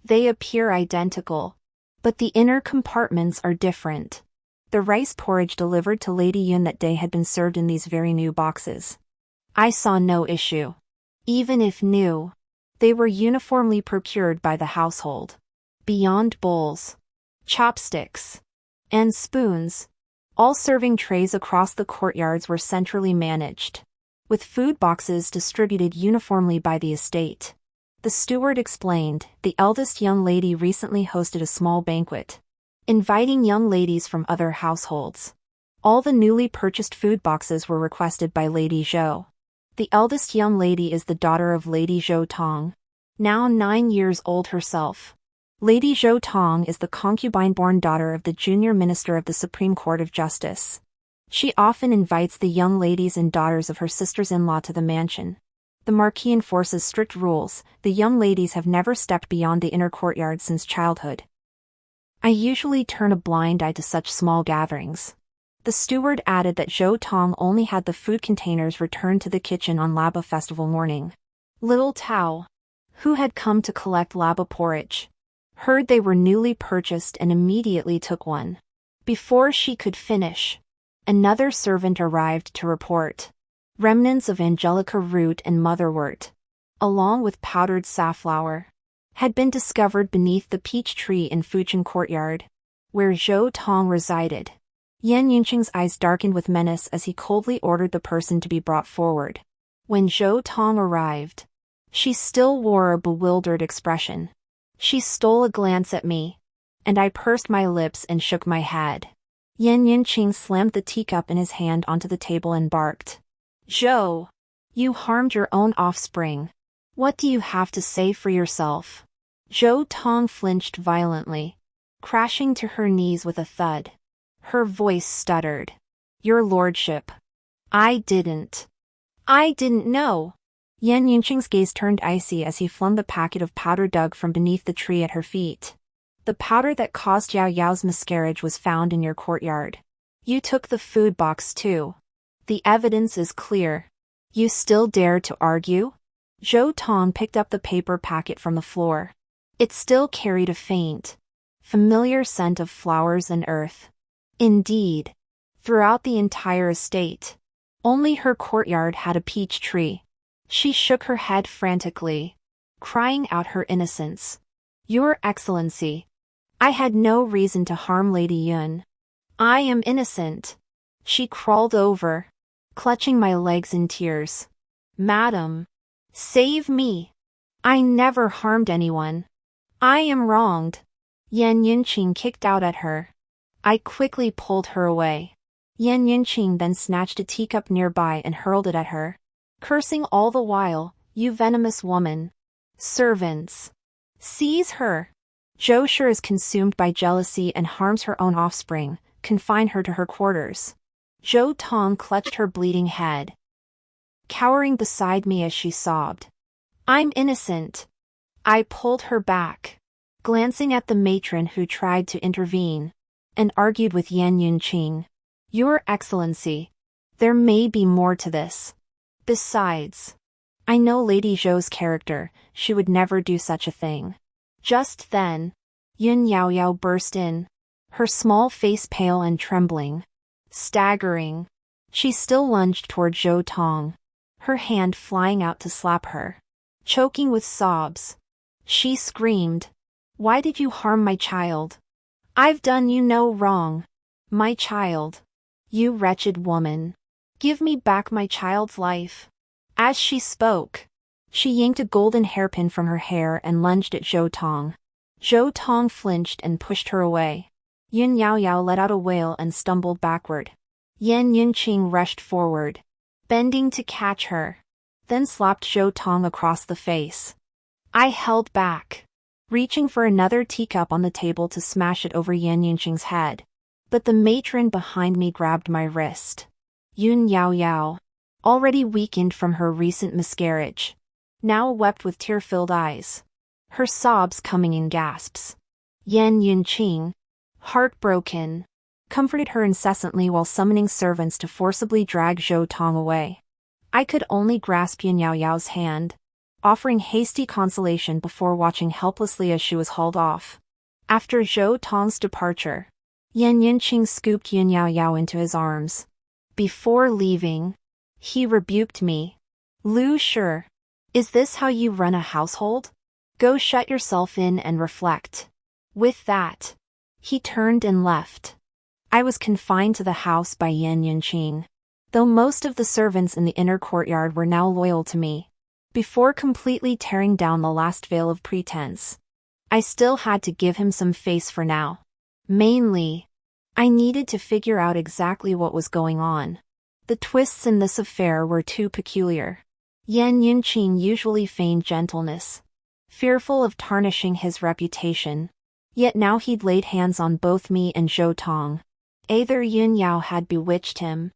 They appear identical, but the inner compartments are different. The rice porridge delivered to Lady Yun that day had been served in these very new boxes. I saw no issue. Even if new, they were uniformly procured by the household. Beyond bowls, chopsticks, and spoons, all serving trays across the courtyards were centrally managed, with food boxes distributed uniformly by the estate. The steward explained, the eldest young lady recently hosted a small banquet, inviting young ladies from other households. All the newly purchased food boxes were requested by Lady Zhou. The eldest young lady is the daughter of Lady Zhou Tong, now 9 years old herself. Lady Zhou Tong is the concubine-born daughter of the junior minister of the Supreme Court of Justice. She often invites the young ladies and daughters of her sisters-in-law to the mansion. The Marquis enforces strict rules. The young ladies have never stepped beyond the inner courtyard since childhood. I usually turn a blind eye to such small gatherings. The steward added that Zhou Tong only had the food containers returned to the kitchen on Laba festival morning. Little Tao, who had come to collect Laba porridge, heard they were newly purchased and immediately took one. Before she could finish, another servant arrived to report. Remnants of angelica root and motherwort, along with powdered safflower, had been discovered beneath the peach tree in Fuchun courtyard, where Zhou Tong resided. Yan Yunqing's eyes darkened with menace as he coldly ordered the person to be brought forward. When Zhou Tong arrived, she still wore a bewildered expression. She stole a glance at me, and I pursed my lips and shook my head. Yan Yunqing slammed the teacup in his hand onto the table and barked. Zhou, you harmed your own offspring. What do you have to say for yourself? Zhou Tong flinched violently, crashing to her knees with a thud. Her voice stuttered. Your lordship. I didn't know. Yan Yunqing's gaze turned icy as he flung the packet of powder dug from beneath the tree at her feet. The powder that caused Yao Yao's miscarriage was found in your courtyard. You took the food box too. The evidence is clear. You still dare to argue? Zhou Tong picked up the paper packet from the floor. It still carried a faint, familiar scent of flowers and earth. Indeed, throughout the entire estate, only her courtyard had a peach tree. She shook her head frantically, crying out her innocence. Your Excellency, I had no reason to harm Lady Yun. I am innocent. She crawled over, clutching my legs in tears. Madam, save me. I never harmed anyone. I am wronged. Yan Yunqing kicked out at her. I quickly pulled her away. Yan Yunqing then snatched a teacup nearby and hurled it at her, cursing all the while, you venomous woman. Servants, seize her. Zhou Shi is consumed by jealousy and harms her own offspring. Confine her to her quarters. Zhou Tong clutched her bleeding head, cowering beside me as she sobbed. I'm innocent. I pulled her back, glancing at the matron who tried to intervene, and argued with Yan Yunqing. Your Excellency, there may be more to this. Besides, I know Lady Zhou's character, she would never do such a thing. Just then, Yun Yaoyao burst in, her small face pale and trembling. Staggering, she still lunged toward Zhou Tong, her hand flying out to slap her. Choking with sobs, she screamed, Why did you harm my child? I've done you no wrong. My child. You wretched woman. Give me back my child's life. As she spoke, she yanked a golden hairpin from her hair and lunged at Zhou Tong. Zhou Tong flinched and pushed her away. Yun Yaoyao let out a wail and stumbled backward. Yan Yunqing rushed forward, bending to catch her, then slapped Zhou Tong across the face. I held back, reaching for another teacup on the table to smash it over Yan Yunqing's head. But the matron behind me grabbed my wrist. Yun Yao Yao, already weakened from her recent miscarriage, now wept with tear-filled eyes, her sobs coming in gasps. Yan Yunqing, heartbroken, comforted her incessantly while summoning servants to forcibly drag Zhou Tong away. I could only grasp Yin Yao Yao's hand, offering hasty consolation before watching helplessly as she was hauled off. After Zhou Tong's departure, Yan Yunqing scooped Yin Yao Yao into his arms. Before leaving, he rebuked me. Lu Shi, is this how you run a household? Go shut yourself in and reflect. With that, he turned and left. I was confined to the house by Yan Yunqing, though most of the servants in the inner courtyard were now loyal to me. Before completely tearing down the last veil of pretense, I still had to give him some face for now. Mainly, I needed to figure out exactly what was going on. The twists in this affair were too peculiar. Yan Yunqing usually feigned gentleness, fearful of tarnishing his reputation. Yet now he'd laid hands on both me and Zhou Tong. Either Yun Yao had bewitched him,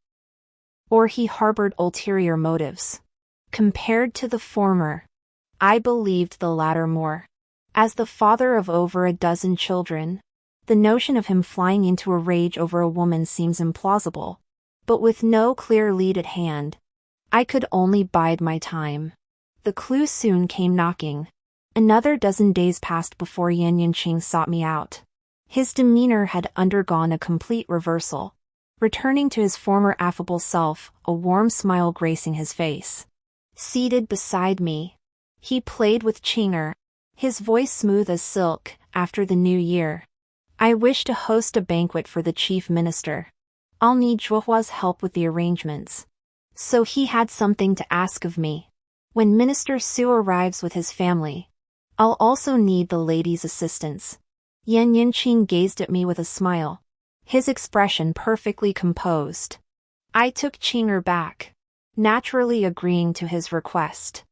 or he harbored ulterior motives. Compared to the former, I believed the latter more. As the father of over a dozen children, the notion of him flying into a rage over a woman seems implausible. But with no clear lead at hand, I could only bide my time. The clue soon came knocking. Another dozen days passed before Yan Yunqing sought me out. His demeanor had undergone a complete reversal, returning to his former affable self, a warm smile gracing his face. Seated beside me, he played with Qing'er, his voice smooth as silk. After the new year, I wish to host a banquet for the chief minister. I'll need Zhuohua's help with the arrangements. So he had something to ask of me. When Minister Su arrives with his family, I'll also need the lady's assistance. Yan Yunqing gazed at me with a smile, his expression perfectly composed. I took Qing'er back, naturally agreeing to his request.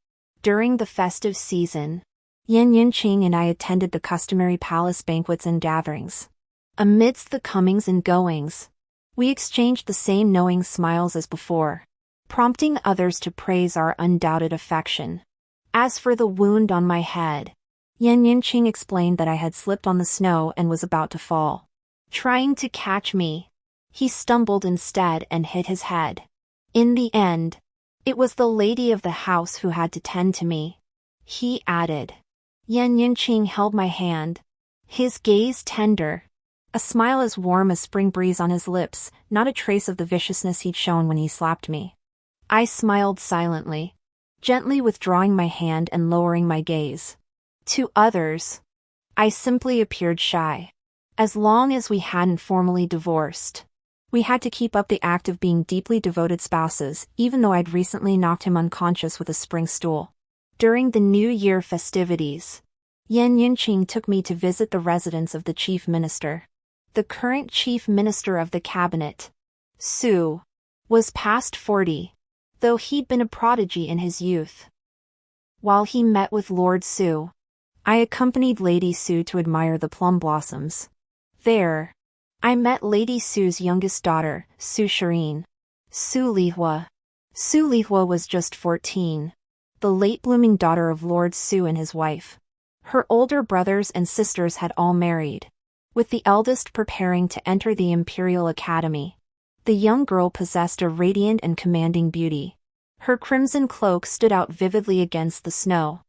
During the festive season, Yan Yunqing and I attended the customary palace banquets and gatherings. Amidst the comings and goings, we exchanged the same knowing smiles as before, prompting others to praise our undoubted affection. As for the wound on my head, Yan Yunqing explained that I had slipped on the snow and was about to fall. Trying to catch me, he stumbled instead and hit his head. In the end, it was the lady of the house who had to tend to me, he added. Yan Yunqing held my hand, his gaze tender, a smile as warm as spring breeze on his lips, not a trace of the viciousness he'd shown when he slapped me. I smiled silently, gently withdrawing my hand and lowering my gaze. To others, I simply appeared shy. As long as we hadn't formally divorced, we had to keep up the act of being deeply devoted spouses, even though I'd recently knocked him unconscious with a spring stool. During the New Year festivities, Yan Yunqing took me to visit the residence of the chief minister. The current chief minister of the cabinet, Su, was past 40, though he'd been a prodigy in his youth. While he met with Lord Su, I accompanied Lady Su to admire the plum blossoms. There, I met Lady Su's youngest daughter, Su Shireen. Su Lihua. Su Lihua was just 14, the late-blooming daughter of Lord Su and his wife. Her older brothers and sisters had all married, with the eldest preparing to enter the Imperial Academy. The young girl possessed a radiant and commanding beauty. Her crimson cloak stood out vividly against the snow,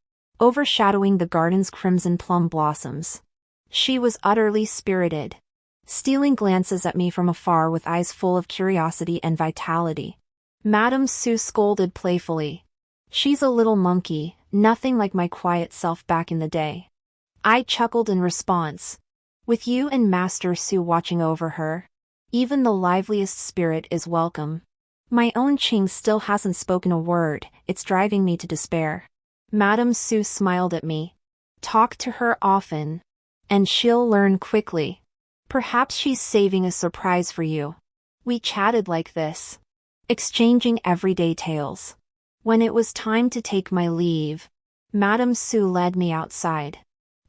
overshadowing the garden's crimson plum blossoms. She was utterly spirited, stealing glances at me from afar with eyes full of curiosity and vitality. Madame Su scolded playfully. She's a little monkey, nothing like my quiet self back in the day. I chuckled in response. With you and Master Su watching over her, even the liveliest spirit is welcome. My own Qing still hasn't spoken a word, it's driving me to despair. Madame Su smiled at me. Talk to her often, and she'll learn quickly. Perhaps she's saving a surprise for you. We chatted like this, exchanging everyday tales. When it was time to take my leave, Madame Su led me outside.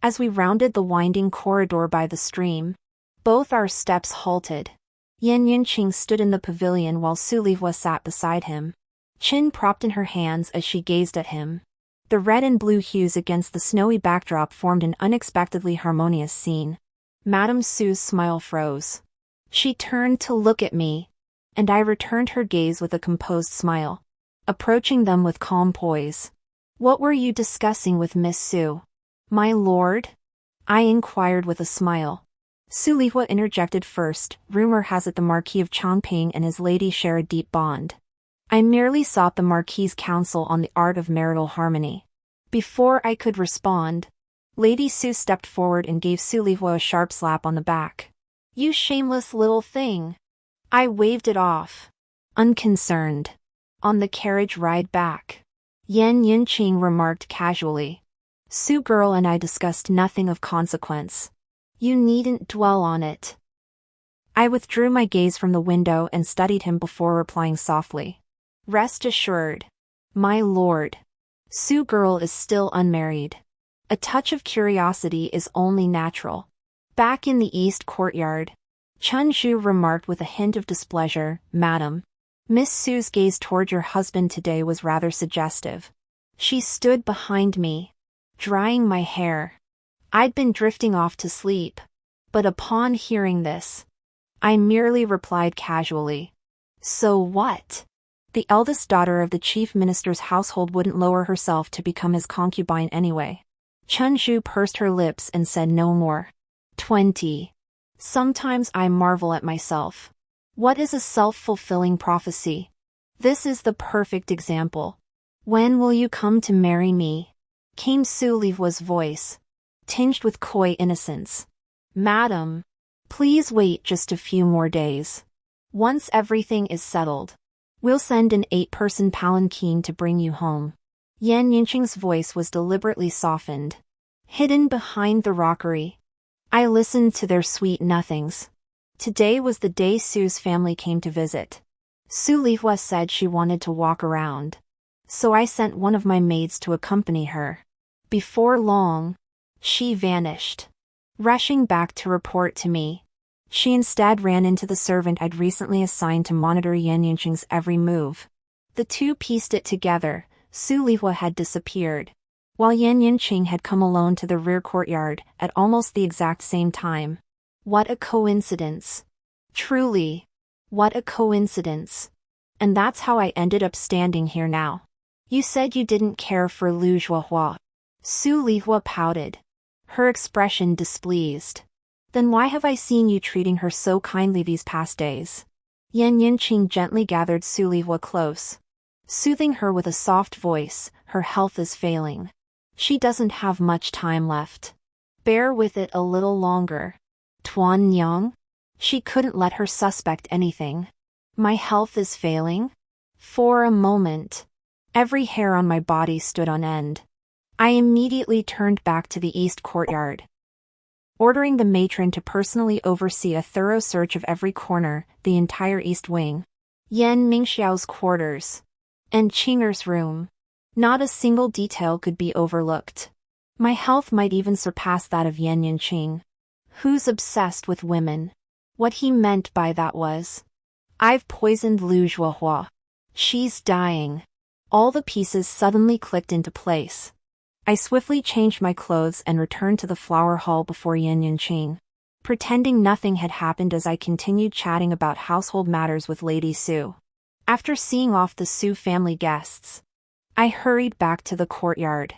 As we rounded the winding corridor by the stream, both our steps halted. Yan Yunqing stood in the pavilion while Su Lihua sat beside him, chin propped in her hands as she gazed at him. The red and blue hues against the snowy backdrop formed an unexpectedly harmonious scene. Madame Su's smile froze. She turned to look at me, and I returned her gaze with a composed smile, approaching them with calm poise. "What were you discussing with Miss Su, my lord?" I inquired with a smile. Su Lihua interjected first. "Rumor has it the Marquis of Chongping and his lady share a deep bond. I merely sought the Marquis's counsel on the art of marital harmony." Before I could respond, Lady Su stepped forward and gave Su Lihua a sharp slap on the back. "You shameless little thing." I waved it off, unconcerned. On the carriage ride back, Yan Yunqing remarked casually, "Su girl and I discussed nothing of consequence. You needn't dwell on it." I withdrew my gaze from the window and studied him before replying softly. "Rest assured, my lord, Su girl is still unmarried. A touch of curiosity is only natural." Back in the east courtyard, Chen Zhu remarked with a hint of displeasure, "Madam, Miss Su's gaze toward your husband today was rather suggestive." She stood behind me, drying my hair. I'd been drifting off to sleep, but upon hearing this, I merely replied casually, "So what?" The eldest daughter of the chief minister's household wouldn't lower herself to become his concubine anyway. Chen Zhu pursed her lips and said no more. 20. Sometimes I marvel at myself. What is a self-fulfilling prophecy? This is the perfect example. "When will you come to marry me?" came Su Lihua's voice, tinged with coy innocence. "Madam, please wait just a few more days. Once everything is settled, we'll send an 8-person palanquin to bring you home." Yan Yunqing's voice was deliberately softened, hidden behind the rockery. I listened to their sweet nothings. Today was the day Su's family came to visit. Su Lihua said she wanted to walk around, so I sent one of my maids to accompany her. Before long, she vanished, rushing back to report to me. She instead ran into the servant I'd recently assigned to monitor Yan Yunqing's every move. The two pieced it together. Su Lihua had disappeared, while Yan Yunqing had come alone to the rear courtyard at almost the exact same time. What a coincidence. Truly, what a coincidence. And that's how I ended up standing here now. "You said you didn't care for Lu Zhuohua." Su Lihua pouted, her expression displeased. "Then why have I seen you treating her so kindly these past days?" Yan Yunqing gently gathered Su Lihua close, soothing her with a soft voice. "Her health is failing. She doesn't have much time left. Bear with it a little longer." Tuan Nyang? She couldn't let her suspect anything. My health is failing? For a moment, every hair on my body stood on end. I immediately turned back to the east courtyard, ordering the matron to personally oversee a thorough search of every corner, the entire east wing, Yan Mingxiao's quarters, and Qinger's room. Not a single detail could be overlooked. My health might even surpass that of Yan Yunqing, who's obsessed with women. What he meant by that was, "I've poisoned Lu Zhuohua. She's dying." All the pieces suddenly clicked into place. I swiftly changed my clothes and returned to the flower hall before Yan Yunqing, pretending nothing had happened as I continued chatting about household matters with Lady Su. After seeing off the Su family guests, I hurried back to the courtyard.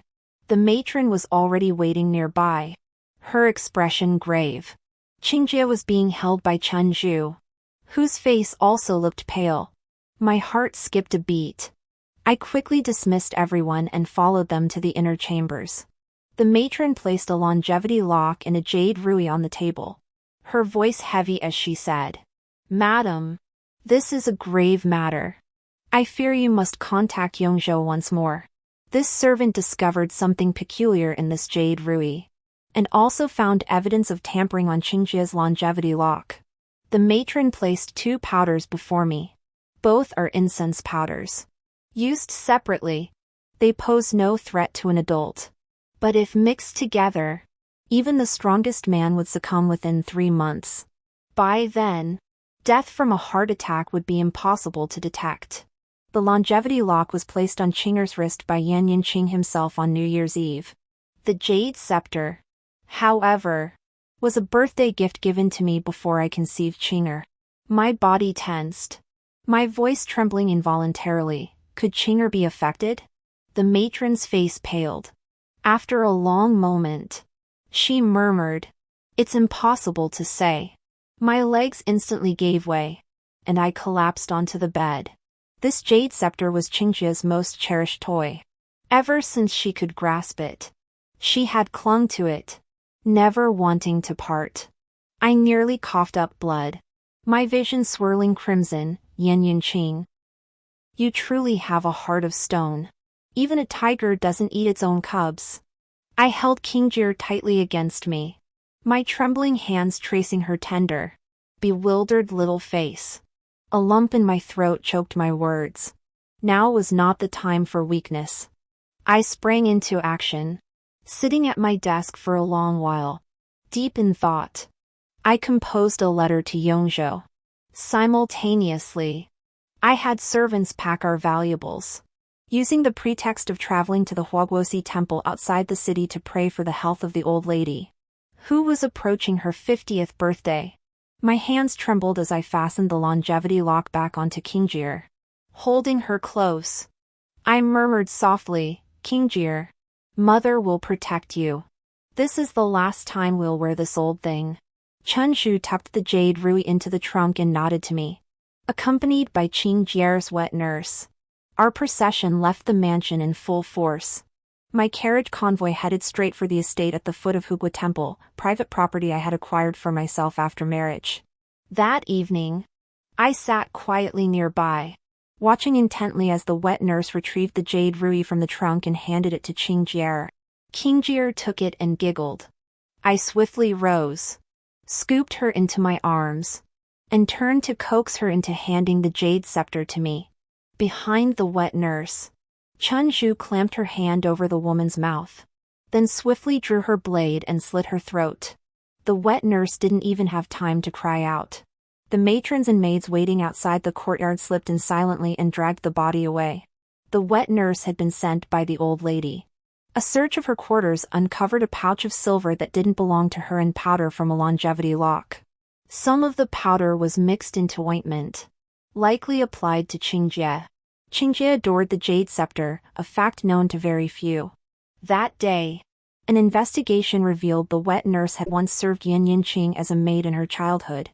The matron was already waiting nearby, her expression grave. Qingjie was being held by Chen Zhu, whose face also looked pale. My heart skipped a beat. I quickly dismissed everyone and followed them to the inner chambers. The matron placed a longevity lock and a jade ruby on the table, her voice heavy as she said, "Madam, this is a grave matter. I fear you must contact Yongzhou once more." This servant discovered something peculiar in this jade ruby, and also found evidence of tampering on Qingjie's longevity lock. The matron placed 2 powders before me. Both are incense powders. Used separately, they pose no threat to an adult. But if mixed together, Even the strongest man would succumb within 3 months. By then, death from a heart attack would be impossible to detect. The longevity lock was placed on Qing'er's wrist by Yan Yanqing himself on New Year's Eve. The jade scepter, however, was a birthday gift given to me before I conceived Qing'er. My body tensed, my voice trembling involuntarily. Could Qing'er be affected? The matron's face paled. After a long moment, she murmured, "It's impossible to say." My legs instantly gave way, and I collapsed onto the bed. This jade scepter was Qingjia's most cherished toy. Ever since she could grasp it, she had clung to it, never wanting to part. I nearly coughed up blood, my vision swirling crimson. Yan Yanqing, you truly have a heart of stone. Even a tiger doesn't eat its own cubs. I held Qingjier tightly against me, my trembling hands tracing her tender, bewildered little face. A lump in my throat choked my words. Now was not the time for weakness. I sprang into action, sitting at my desk for a long while, deep in thought. I composed a letter to Yongzhou. Simultaneously, I had servants pack our valuables, using the pretext of traveling to the Huaguosi temple outside the city to pray for the health of the old lady, who was approaching her 50th birthday. My hands trembled as I fastened the longevity lock back onto Qingjier. Holding her close, I murmured softly, "Qingjier, Mother will protect you. This is the last time we'll wear this old thing." Chunju tucked the jade rui into the trunk and nodded to me. Accompanied by Qingjier's wet nurse, our procession left the mansion in full force. My carriage convoy headed straight for the estate at the foot of Hugua Temple, private property I had acquired for myself after marriage. That evening, I sat quietly nearby, watching intently as the wet nurse retrieved the jade rui from the trunk and handed it to Qingjier. Qingjier took it and giggled. I swiftly rose, scooped her into my arms, and turned to coax her into handing the jade scepter to me. Behind the wet nurse, Chunju clamped her hand over the woman's mouth, then swiftly drew her blade and slit her throat. The wet nurse didn't even have time to cry out. The matrons and maids waiting outside the courtyard slipped in silently and dragged the body away. The wet nurse had been sent by the old lady. A search of her quarters uncovered a pouch of silver that didn't belong to her and powder from a longevity lock. Some of the powder was mixed into ointment, likely applied to Qingjie. Qingjie adored the jade scepter, a fact known to very few. That day, an investigation revealed the wet nurse had once served Yan Yanqing as a maid in her childhood.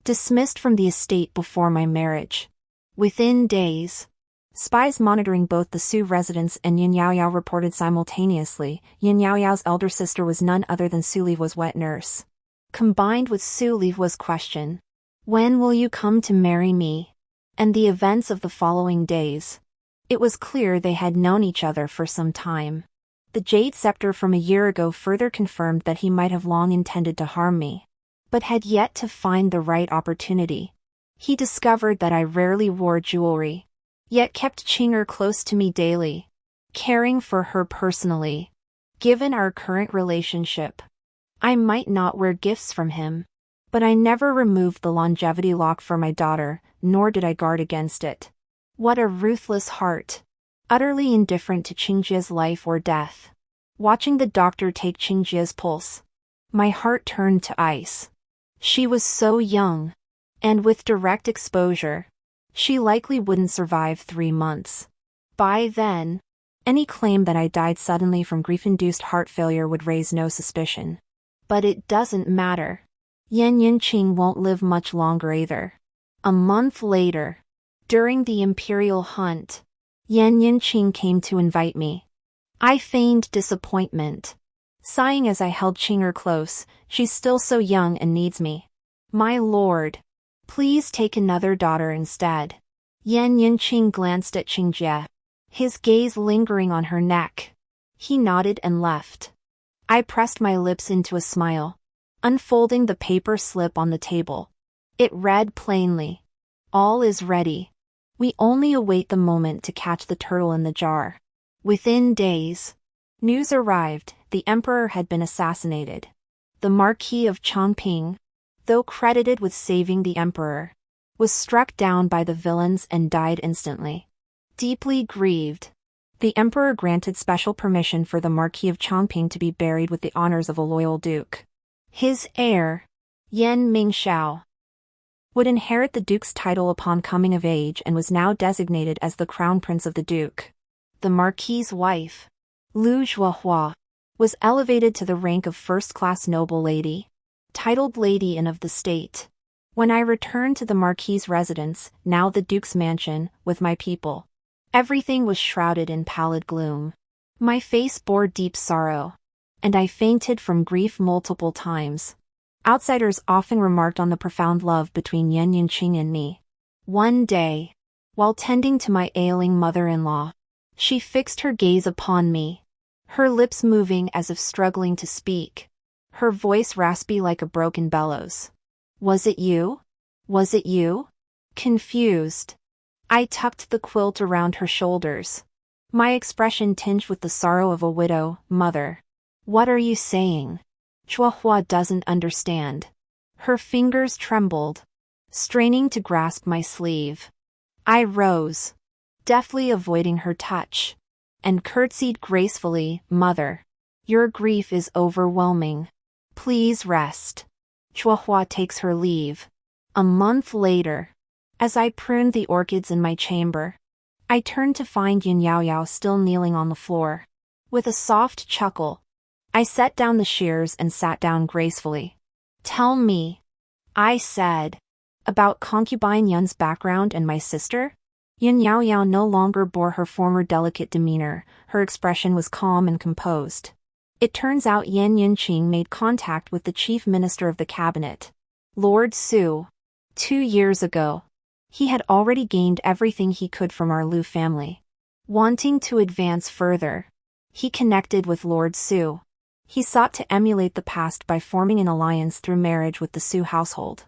Dismissed from the estate before my marriage. Within days, spies monitoring both the Su residence and Yin Yaoyao reported simultaneously. Yin Yaoyao's elder sister was none other than Su Li's wet nurse. Combined with Su Li's question, "When will you come to marry me?" and the events of the following days, it was clear they had known each other for some time. The jade scepter from a year ago further confirmed that he might have long intended to harm me, but had yet to find the right opportunity. He discovered that I rarely wore jewelry, yet kept Qing'er close to me daily, caring for her personally. Given our current relationship, I might not wear gifts from him, but I never removed the longevity lock for my daughter, nor did I guard against it. What a ruthless heart, utterly indifferent to Qingjie's life or death. Watching the doctor take Qingjie's pulse, my heart turned to ice. She was so young, and with direct exposure, she likely wouldn't survive 3 months. By then, any claim that I died suddenly from grief-induced heart failure would raise no suspicion. But it doesn't matter. Yan Yanqing won't live much longer either. A month later, during the imperial hunt, Yan Yanqing came to invite me. I feigned disappointment, sighing as I held Qing'er close. "She's still so young and needs me. My lord, please take another daughter instead." Yan Yanqing glanced at Qingjie, his gaze lingering on her neck. He nodded and left. I pressed my lips into a smile, unfolding the paper slip on the table. It read plainly, "All is ready. We only await the moment to catch the turtle in the jar." Within days, news arrived. the emperor had been assassinated. The Marquis of Chongping, though credited with saving the emperor, was struck down by the villains and died instantly. Deeply grieved, the emperor granted special permission for the Marquis of Chongping to be buried with the honors of a loyal duke. His heir, Yan Mingxiao, would inherit the duke's title upon coming of age and was now designated as the crown prince of the duke. The marquis's wife, Lu Zhuohua, was elevated to the rank of first-class noble lady, titled Lady and of the State. When I returned to the marquis's residence, now the duke's mansion, with my people, everything was shrouded in pallid gloom. My face bore deep sorrow, and I fainted from grief multiple times. Outsiders often remarked on the profound love between Yan Yinqing and me. One day, while tending to my ailing mother-in-law, she fixed her gaze upon me, her lips moving as if struggling to speak, her voice raspy like a broken bellows. "Was it you? Was it you?" Confused, I tucked the quilt around her shoulders, my expression tinged with the sorrow of a widow. "Mother, what are you saying?" Zhuohua doesn't understand. Her fingers trembled, straining to grasp my sleeve. I rose, deftly avoiding her touch, and curtsied gracefully. "Mother, your grief is overwhelming. Please rest." Zhuohua takes her leave. A month later, as I pruned the orchids in my chamber, I turned to find Yin Yaoyao still kneeling on the floor. With a soft chuckle, I set down the shears and sat down gracefully. "Tell me," I said, "about concubine Yun's background and my sister?" Yin Yaoyao no longer bore her former delicate demeanor, her expression was calm and composed. It turns out Yan Yinqing made contact with the chief minister of the cabinet, Lord Su. 2 years ago. He had already gained everything he could from our Lu family. Wanting to advance further, he connected with Lord Su. He sought to emulate the past by forming an alliance through marriage with the Su household.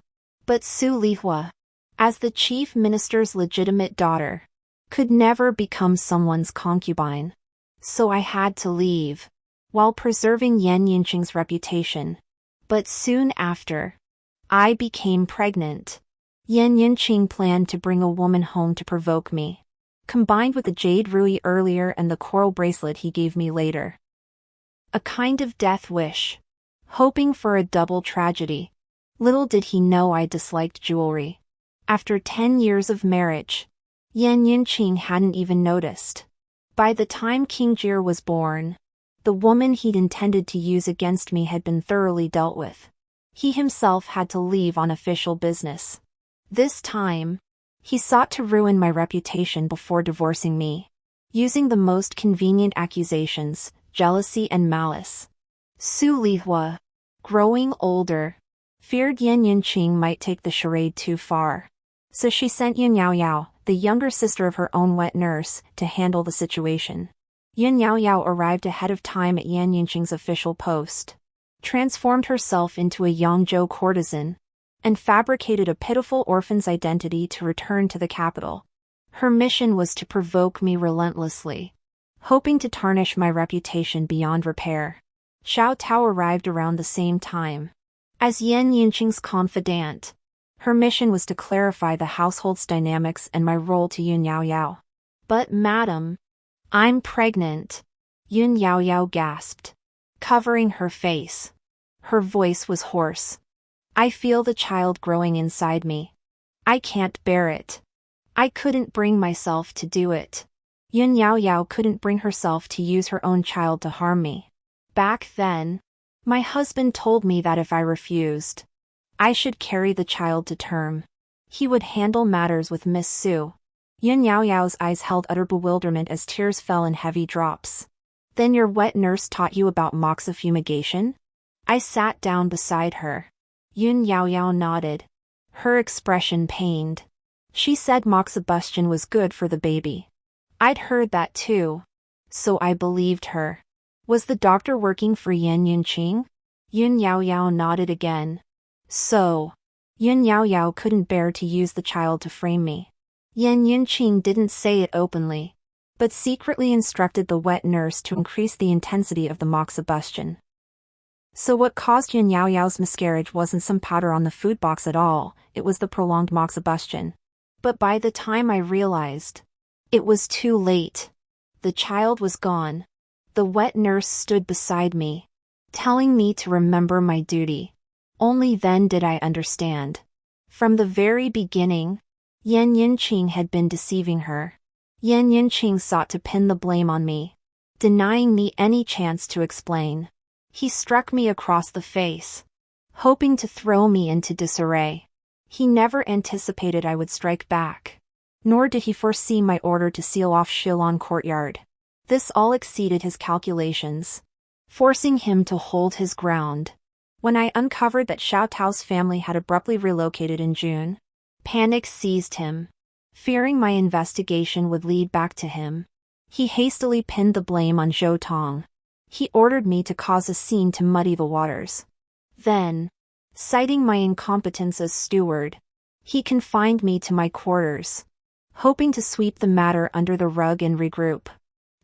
But Su Lihua, as the chief minister's legitimate daughter, could never become someone's concubine. So I had to leave, while preserving Yan Yinqing's reputation. But soon after, I became pregnant. Yan Yinqing planned to bring a woman home to provoke me, combined with the jade ruby earlier and the coral bracelet he gave me later. A kind of death wish, hoping for a double tragedy. Little did he know I disliked jewelry. After 10 years of marriage, Yan Yinqing hadn't even noticed. By the time King Jir was born, the woman he'd intended to use against me had been thoroughly dealt with. He himself had to leave on official business. This time, he sought to ruin my reputation before divorcing me, using the most convenient accusations, jealousy and malice. Su Lihua, growing older, feared Yan Yinqing might take the charade too far. So she sent Yin Yaoyao, the younger sister of her own wet nurse, to handle the situation. Yin Yaoyao arrived ahead of time at Yan Yinqing's official post, transformed herself into a Yangzhou courtesan, and fabricated a pitiful orphan's identity to return to the capital. Her mission was to provoke me relentlessly, hoping to tarnish my reputation beyond repair. Xiao Tao arrived around the same time. As Yan Yinqing's confidant, her mission was to clarify the household's dynamics and my role to Yun Yaoyao. "But madam, I'm pregnant," Yun Yaoyao gasped, covering her face. Her voice was hoarse. "I feel the child growing inside me. I can't bear it. I couldn't bring myself to do it." Yun Yaoyao couldn't bring herself to use her own child to harm me. Back then, my husband told me that if I refused, I should carry the child to term. He would handle matters with Miss Su. Yun Yaoyao's eyes held utter bewilderment as tears fell in heavy drops. "Then your wet nurse taught you about moxa fumigation?" I sat down beside her. Yun Yaoyao nodded, her expression pained. "She said moxibustion was good for the baby." I'd heard that too, so I believed her. "Was the doctor working for Yan Yinqing?" Yun Yaoyao nodded again. "So, Yun Yaoyao couldn't bear to use the child to frame me. Yan Yinqing didn't say it openly, but secretly instructed the wet nurse to increase the intensity of the moxibustion. So what caused Yin Yao Yao's miscarriage wasn't some powder on the food box at all, it was the prolonged moxibustion. But by the time I realized, it was too late. The child was gone. The wet nurse stood beside me, telling me to remember my duty. Only then did I understand. From the very beginning, Yan Yinqing had been deceiving her. Yan Yinqing sought to pin the blame on me, denying me any chance to explain. He struck me across the face, hoping to throw me into disarray. He never anticipated I would strike back, nor did he foresee my order to seal off Shilon courtyard. This all exceeded his calculations, forcing him to hold his ground. When I uncovered that Xiao Tao's family had abruptly relocated in June, panic seized him. Fearing my investigation would lead back to him, he hastily pinned the blame on Zhou Tong. He ordered me to cause a scene to muddy the waters. Then, citing my incompetence as steward, he confined me to my quarters, hoping to sweep the matter under the rug and regroup.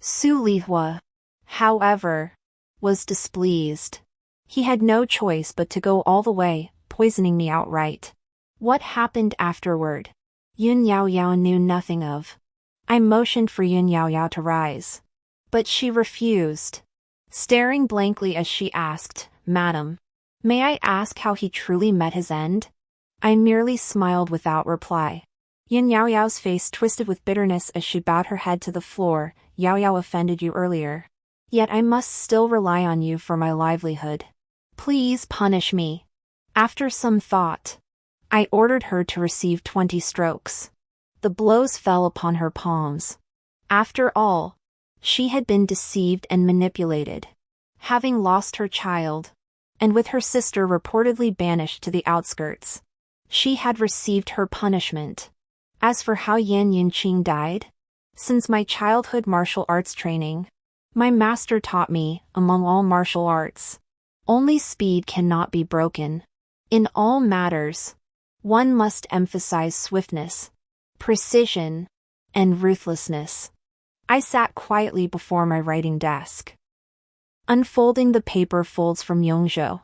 Su Lihua, however, was displeased. He had no choice but to go all the way, poisoning me outright. What happened afterward, Yun Yao Yao knew nothing of. I motioned for Yun Yao Yao to rise, but she refused, staring blankly as she asked, "Madam, may I ask how he truly met his end?" I merely smiled without reply. Yin Yao Yao's face twisted with bitterness as she bowed her head to the floor. "Yao Yao offended you earlier. Yet I must still rely on you for my livelihood. Please punish me." After some thought, I ordered her to receive 20 strokes. The blows fell upon her palms. After all, she had been deceived and manipulated. Having lost her child, and with her sister reportedly banished to the outskirts, she had received her punishment. As for how Yan Yinqing died, since my childhood martial arts training, my master taught me, among all martial arts, only speed cannot be broken. In all matters, one must emphasize swiftness, precision, and ruthlessness. I sat quietly before my writing desk, unfolding the paper folds from Yongzhou.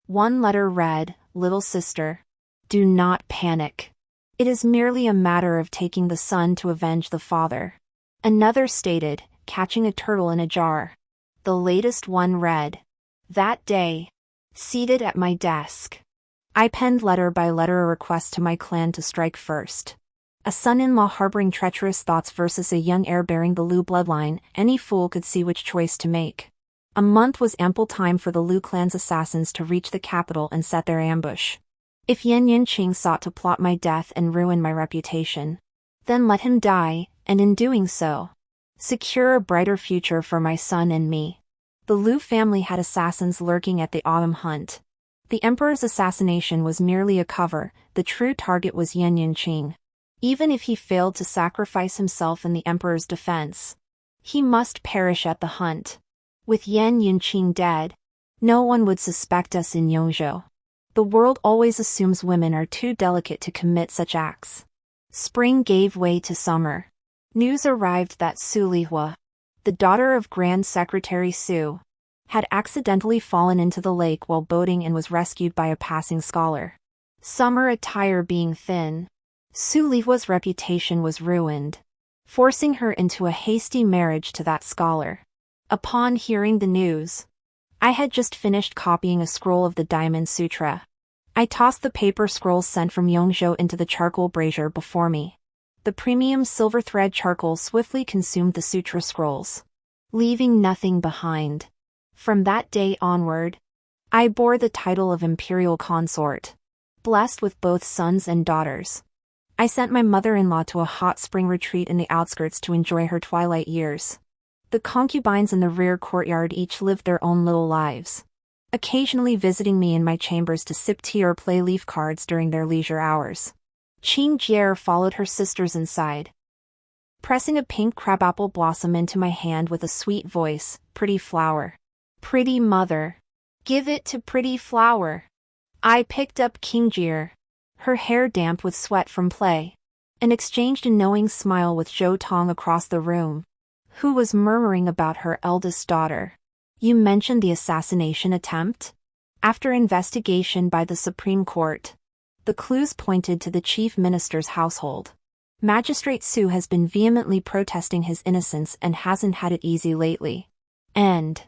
One letter read, "Little sister, do not panic. It is merely a matter of taking the son to avenge the father." Another stated, "Catching a turtle in a jar." The latest one read, "That day, seated at my desk, I penned letter by letter a request to my clan to strike first. A son-in-law harboring treacherous thoughts versus a young heir bearing the Liu bloodline, any fool could see which choice to make. A month was ample time for the Liu clan's assassins to reach the capital and set their ambush. If Yan Yinqing sought to plot my death and ruin my reputation, then let him die, and in doing so, secure a brighter future for my son and me. The Liu family had assassins lurking at the autumn hunt. The emperor's assassination was merely a cover, the true target was Yan Yinqing. Even if he failed to sacrifice himself in the emperor's defense, he must perish at the hunt. With Yan Yinqing dead, no one would suspect us in Yongzhou. The world always assumes women are too delicate to commit such acts. Spring gave way to summer. News arrived that Su Lihua, the daughter of Grand Secretary Su, had accidentally fallen into the lake while boating and was rescued by a passing scholar. Summer attire being thin, Su Lihua's reputation was ruined, forcing her into a hasty marriage to that scholar. Upon hearing the news, I had just finished copying a scroll of the Diamond Sutra. I tossed the paper scrolls sent from Yongzhou into the charcoal brazier before me. The premium silver thread charcoal swiftly consumed the sutra scrolls, leaving nothing behind. From that day onward, I bore the title of imperial consort, blessed with both sons and daughters. I sent my mother-in-law to a hot spring retreat in the outskirts to enjoy her twilight years. The concubines in the rear courtyard each lived their own little lives, occasionally visiting me in my chambers to sip tea or play leaf cards during their leisure hours. Qing Jie followed her sisters inside, pressing a pink crabapple blossom into my hand with a sweet voice, "Pretty flower. Pretty mother. Give it to pretty flower." I picked up King Jie, her hair damp with sweat from play, and exchanged a knowing smile with Zhou Tong across the room, who was murmuring about her eldest daughter. You mentioned the assassination attempt? After investigation by the Supreme Court, the clues pointed to the chief minister's household. Magistrate Sue has been vehemently protesting his innocence and hasn't had it easy lately. End.